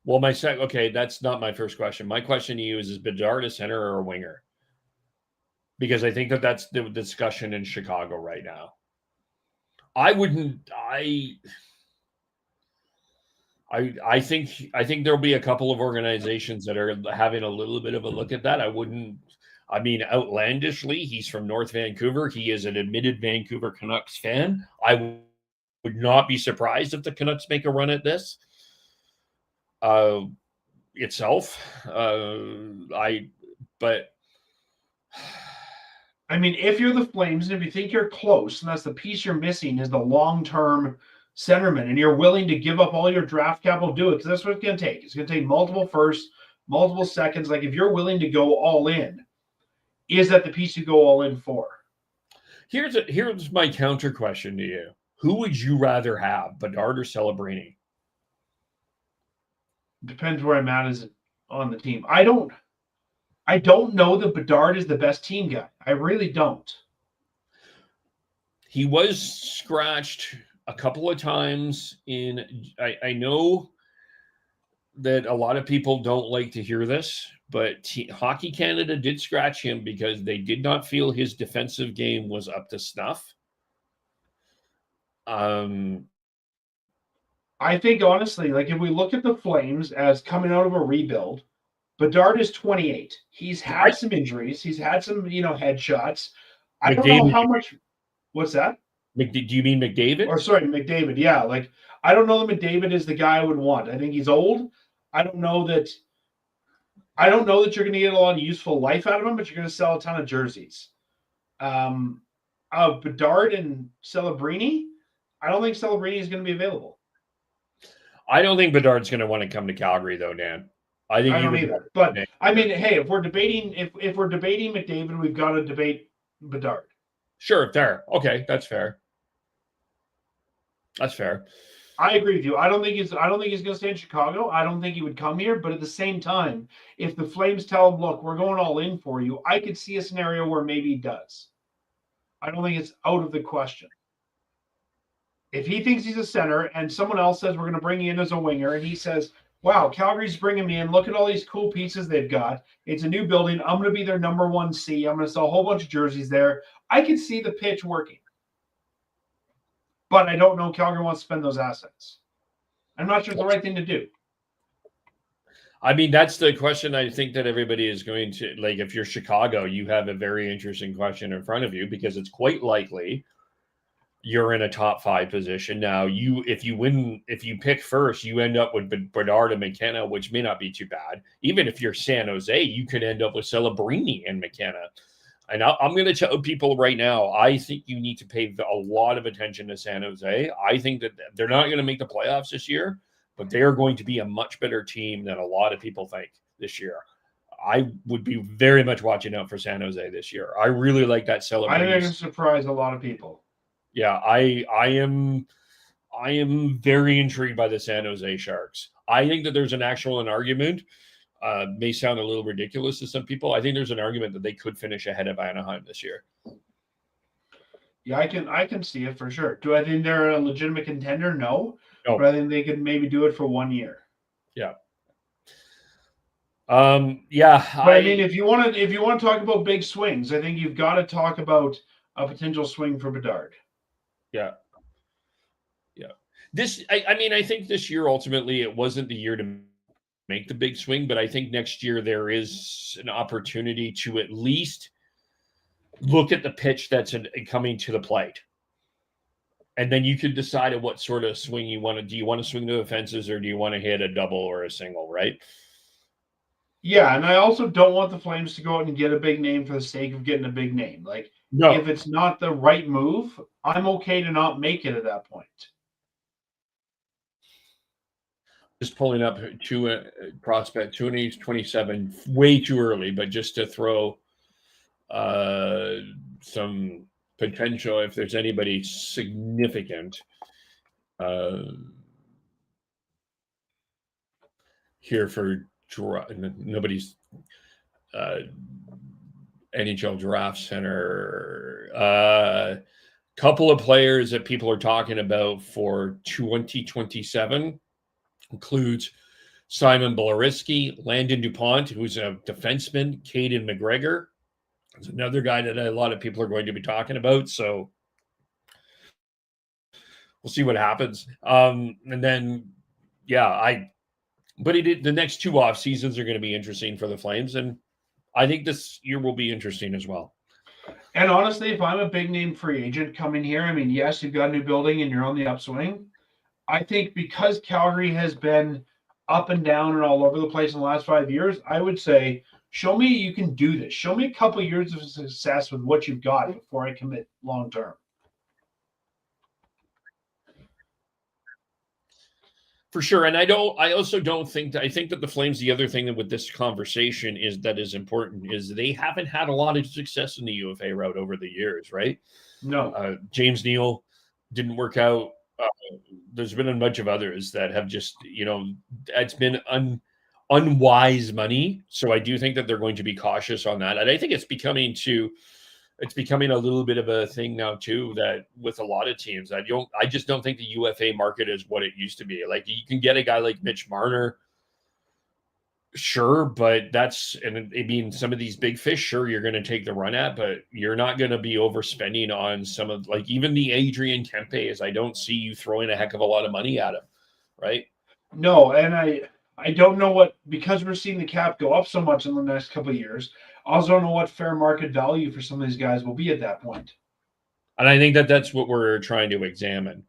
Well, okay, that's not my first question. My question to you is Bedard a center or a winger? Because I think that's the discussion in Chicago right now. I think there'll be a couple of organizations that are having a little bit of a look at that. I mean, outlandishly, he's from North Vancouver. He is an admitted Vancouver Canucks fan. I would not be surprised if the Canucks make a run at this itself. I mean, if you're the Flames and if you think you're close, and that's the piece you're missing is the long-term centerman, and you're willing to give up all your draft capital, do it, because that's what it's going to take. It's going to take multiple firsts, multiple seconds. Like, if you're willing to go all in, is that the piece you go all in for? Here's my counter question to you. Who would you rather have, Bedard or Celebrini? Depends where I'm at as on the team. I don't know that Bedard is the best team guy. I really don't. He was scratched a couple of times I know that a lot of people don't like to hear this, but Hockey Canada did scratch him because they did not feel his defensive game was up to snuff. I think, honestly, like, if we look at the Flames as coming out of a rebuild, Bedard is 28. He's had some injuries. He's had some, headshots. I don't know how much. What's that? Do you mean McDavid? Or sorry, McDavid. Yeah, like, I don't know that McDavid is the guy I would want. I think he's old. I don't know that you're going to get a lot of useful life out of him, but you're going to sell a ton of jerseys. Bedard and Celebrini, I don't think Celebrini is going to be available. I don't think Bedard's going to want to come to Calgary, though, Dan. I don't either. But I mean, hey, if we're debating McDavid, we've got to debate Bedard. Sure, fair. Okay, that's fair. That's fair. I agree with you. I don't think he's going to stay in Chicago. I don't think he would come here. But at the same time, if the Flames tell him, "Look, we're going all in for you," I could see a scenario where maybe he does. I don't think it's out of the question. If he thinks he's a center and someone else says we're going to bring you in as a winger, and he says, "Wow, Calgary's bringing me in. Look at all these cool pieces they've got. It's a new building. I'm going to be their number 1C. I'm going to sell a whole bunch of jerseys there." I can see the pitch working. But I don't know Calgary wants to spend those assets. I'm not sure it's the right thing to do. I mean, that's the question I think that everybody is going to, like, if you're Chicago, you have a very interesting question in front of you because it's quite likely you're in a top 5 position. Now, if you pick first, you end up with Bedard and McKenna, which may not be too bad. Even if you're San Jose, you could end up with Celebrini and McKenna. And I'm going to tell people right now, I think you need to pay a lot of attention to San Jose. I think that they're not going to make the playoffs this year, but they are going to be a much better team than a lot of people think this year. I would be very much watching out for San Jose this year. I really like that celebration. I think it's going to surprise a lot of people. Yeah, I am very intrigued by the San Jose Sharks. I think that there's an argument. May sound a little ridiculous to some people. I think there's an argument that they could finish ahead of Anaheim this year. Yeah, I can see it for sure. Do I think they're a legitimate contender? No. No. But I think they could maybe do it for 1 year. Yeah. Yeah. But I mean, if you want to talk about big swings, I think you've got to talk about a potential swing for Bedard. Yeah. Yeah. I think this year ultimately it wasn't the year to make the big swing, but I think next year there is an opportunity to at least look at the pitch that's coming to the plate. And then you could decide what sort of swing you want to. Do you want to swing to the fences or do you want to hit a double or a single, right? Yeah, and I also don't want the Flames to go out and get a big name for the sake of getting a big name. Like, no. If it's not the right move, I'm okay to not make it at that point. just pulling up to prospect 27, way too early, but just to throw some potential if there's anybody significant here for nobody's NHL Draft Center. Couple of players that people are talking about for 2027 includes Simon Belarisky, Landon DuPont, who's a defenseman, Caden McGregor. There's another guy that a lot of people are going to be talking about. So we'll see what happens. And then, the next 2 off seasons are going to be interesting for the Flames. And I think this year will be interesting as well. And honestly, if I'm a big name free agent coming here, I mean, yes, you've got a new building and you're on the upswing. I think because Calgary has been up and down and all over the place in the last 5 years, I would say, show me you can do this. Show me a couple of years of success with what you've got before I commit long term. For sure. And I also don't think that, I think that the Flames, the other thing that with this conversation is important is they haven't had a lot of success in the UFA route over the years, right? No. James Neal didn't work out. There's been a bunch of others that have just, it's been unwise money. So I do think that they're going to be cautious on that. And I think it's becoming a little bit of a thing now too, that with a lot of teams, I just don't think the UFA market is what it used to be. Like, you can get a guy like Mitch Marner, sure, but some of these big fish, sure, you're going to take the run at, but you're not going to be overspending on some of, like, even the Adrian Kempe's. I don't see you throwing a heck of a lot of money at him, right? No, and I don't know because we're seeing the cap go up so much in the next couple of years. I also don't know what fair market value for some of these guys will be at that point. And I think that that's what we're trying to examine.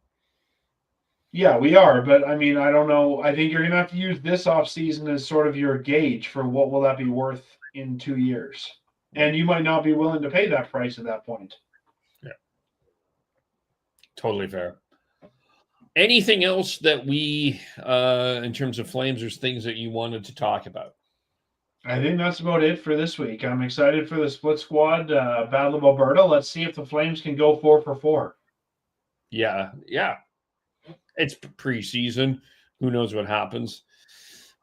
Yeah, we are. But, I mean, I don't know. I think you're going to have to use this offseason as sort of your gauge for what will that be worth in 2 years. And you might not be willing to pay that price at that point. Yeah. Totally fair. Anything else that we, in terms of Flames, or things that you wanted to talk about? I think that's about it for this week. I'm excited for the split squad Battle of Alberta. Let's see if the Flames can go 4 for 4. Yeah. It's preseason. Who knows what happens?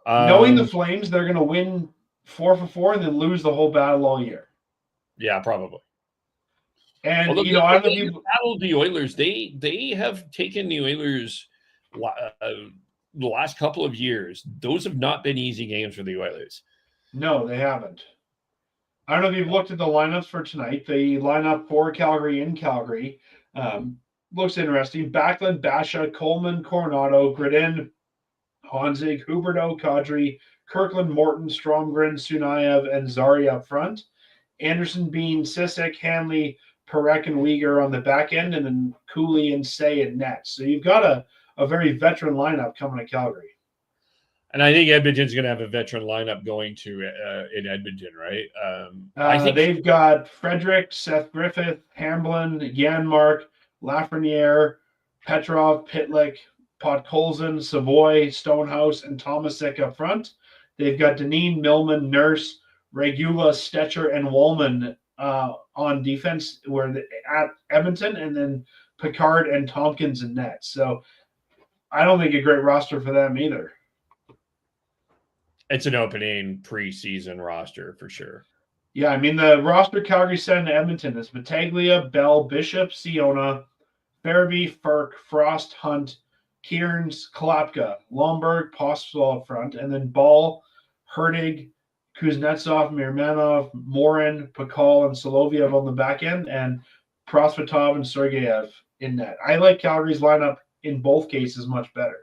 Knowing the Flames, they're going to win 4 for 4 and then lose the whole battle all year. Yeah, probably. And, although, I don't know if you battle the Oilers. They have taken the Oilers the last couple of years. Those have not been easy games for the Oilers. No, they haven't. I don't know if you've looked at the lineups for tonight. The lineup for Calgary in Calgary looks interesting. Backlund, Basha, Coleman, Coronado, Gradin, Honzig, Huberdeau, Kadri, Kirkland, Morton, Stromgren, Sunayev, and Zary up front. Andersson, Bean, Sissick, Hanley, Parekh, and Uyghur on the back end, and then Cooley and Say in net. So you've got a very veteran lineup coming to Calgary. And I think Edmonton's going to have a veteran lineup going to in Edmonton, right? I think they've got Frederick, Seth Griffith, Hamblin, Janmark, Lafreniere, Petrov, Pitlick, Podkolzin, Savoy, Stonehouse, and Tomasic up front. They've got Deneen, Millman, Nurse, Regula, Stetcher, and Woolman on defense at Edmonton, and then Picard and Tompkins in net. So I don't think a great roster for them either. It's an opening preseason roster for sure. Yeah, I mean, the roster Calgary sent to Edmonton is Battaglia, Bell, Bishop, Siona, Farabee, Ferk, Frost, Hunt, Kearns, Klapka, Lomberg, Postol up front, and then Ball, Herdig, Kuznetsov, Mirmanov, Morin, Pakal, and Soloviev on the back end, and Prosvetov and Sergeyev in net. I like Calgary's lineup in both cases much better.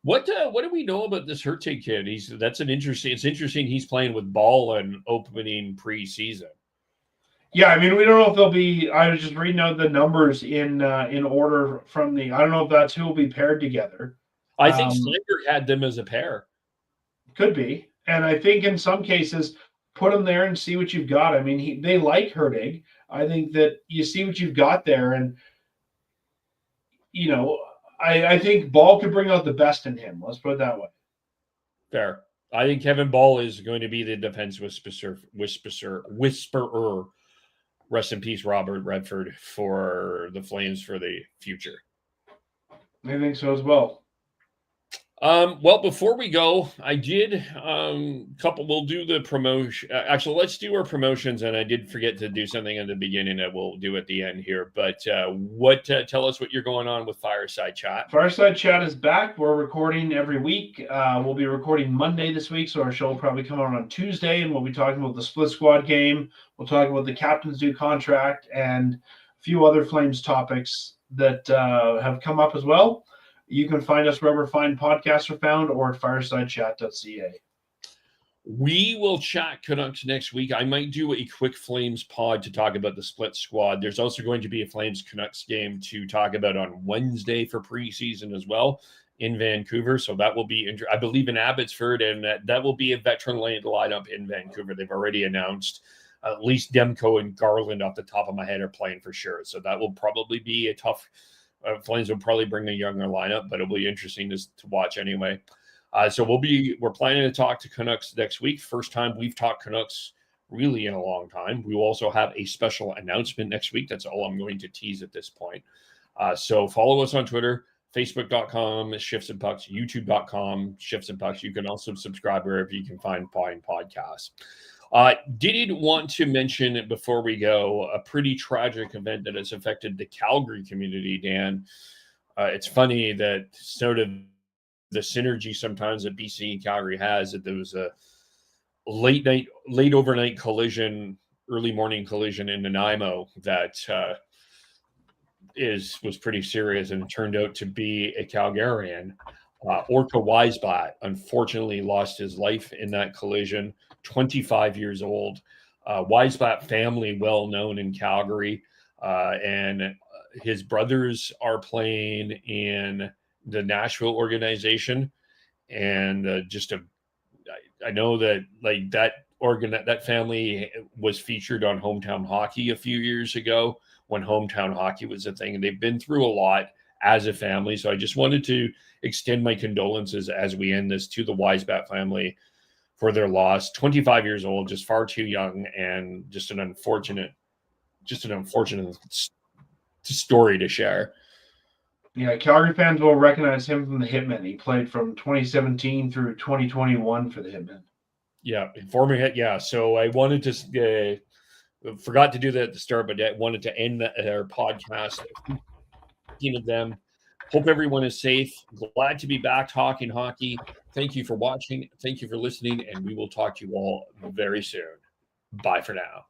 What do we know about this Hertig kid? It's interesting he's playing with Ball and opening preseason. Yeah, I mean, we don't know if they'll be. I was just reading out the numbers in order from the. I don't know if that's who will be paired together. I think Slinger had them as a pair. Could be, and I think in some cases, put them there and see what you've got. I mean, they like Hertig. I think that you see what you've got there, and I think Ball could bring out the best in him. Let's put it that way. Fair. I think Kevin Ball is going to be the defense whisperer. Rest in peace, Robert Redford, for the Flames for the future. I think so as well. Well, before we go, I did we'll do the promotion. Actually, let's do our promotions. And I did forget to do something at the beginning that we'll do at the end here. But tell us what you're going on with Fireside Chat. Fireside Chat is back. We're recording every week. We'll be recording Monday this week, so our show will probably come out on Tuesday, and we'll be talking about the split squad game. We'll talk about the captain's due contract and a few other Flames topics that have come up as well. You can find us wherever fine podcasts are found or at firesidechat.ca. We will chat Canucks next week. I might do a quick Flames pod to talk about the split squad. There's also going to be a Flames Canucks game to talk about on Wednesday for preseason as well in Vancouver. So that will be, I believe, in Abbotsford, and that will be a veteran lineup in Vancouver. They've already announced at least Demko and Garland off the top of my head are playing for sure. So that will probably be a tough. Flames will probably bring a younger lineup, but it'll be interesting to watch anyway. So we're planning to talk to Canucks next week. First time we've talked Canucks really in a long time. We will also have a special announcement next week. That's all I'm going to tease at this point. So follow us on Twitter, facebook.com, Shifts and Pucks, youtube.com, Shifts and Pucks. You can also subscribe wherever you can find podcasts. Did want to mention before we go a pretty tragic event that has affected the Calgary community, Dan. It's funny that sort of the synergy sometimes that BC and Calgary has, that there was a late overnight collision, early morning collision in Nanaimo that was pretty serious, and it turned out to be a Calgarian. Orca Weisblatt unfortunately lost his life in that collision, 25 years old. Weisblatt family, well known in Calgary, and his brothers are playing in the Nashville organization, and I know that like that family was featured on Hometown Hockey a few years ago when Hometown Hockey was a thing, and they've been through a lot as a family. So I just wanted to extend my condolences as we end this to the Weisblatt family for their loss. 25 years old, just far too young, and just an unfortunate story to share. Yeah, Calgary fans will recognize him from the Hitmen. He played from 2017 through 2021 for the Hitmen. Yeah, former hit. Yeah, so I wanted to forgot to do that at the start, but I wanted to end our podcast thinking of them. Hope everyone is safe. Glad to be back talking hockey. Thank you for watching. Thank you for listening, and we will talk to you all very soon. Bye for now.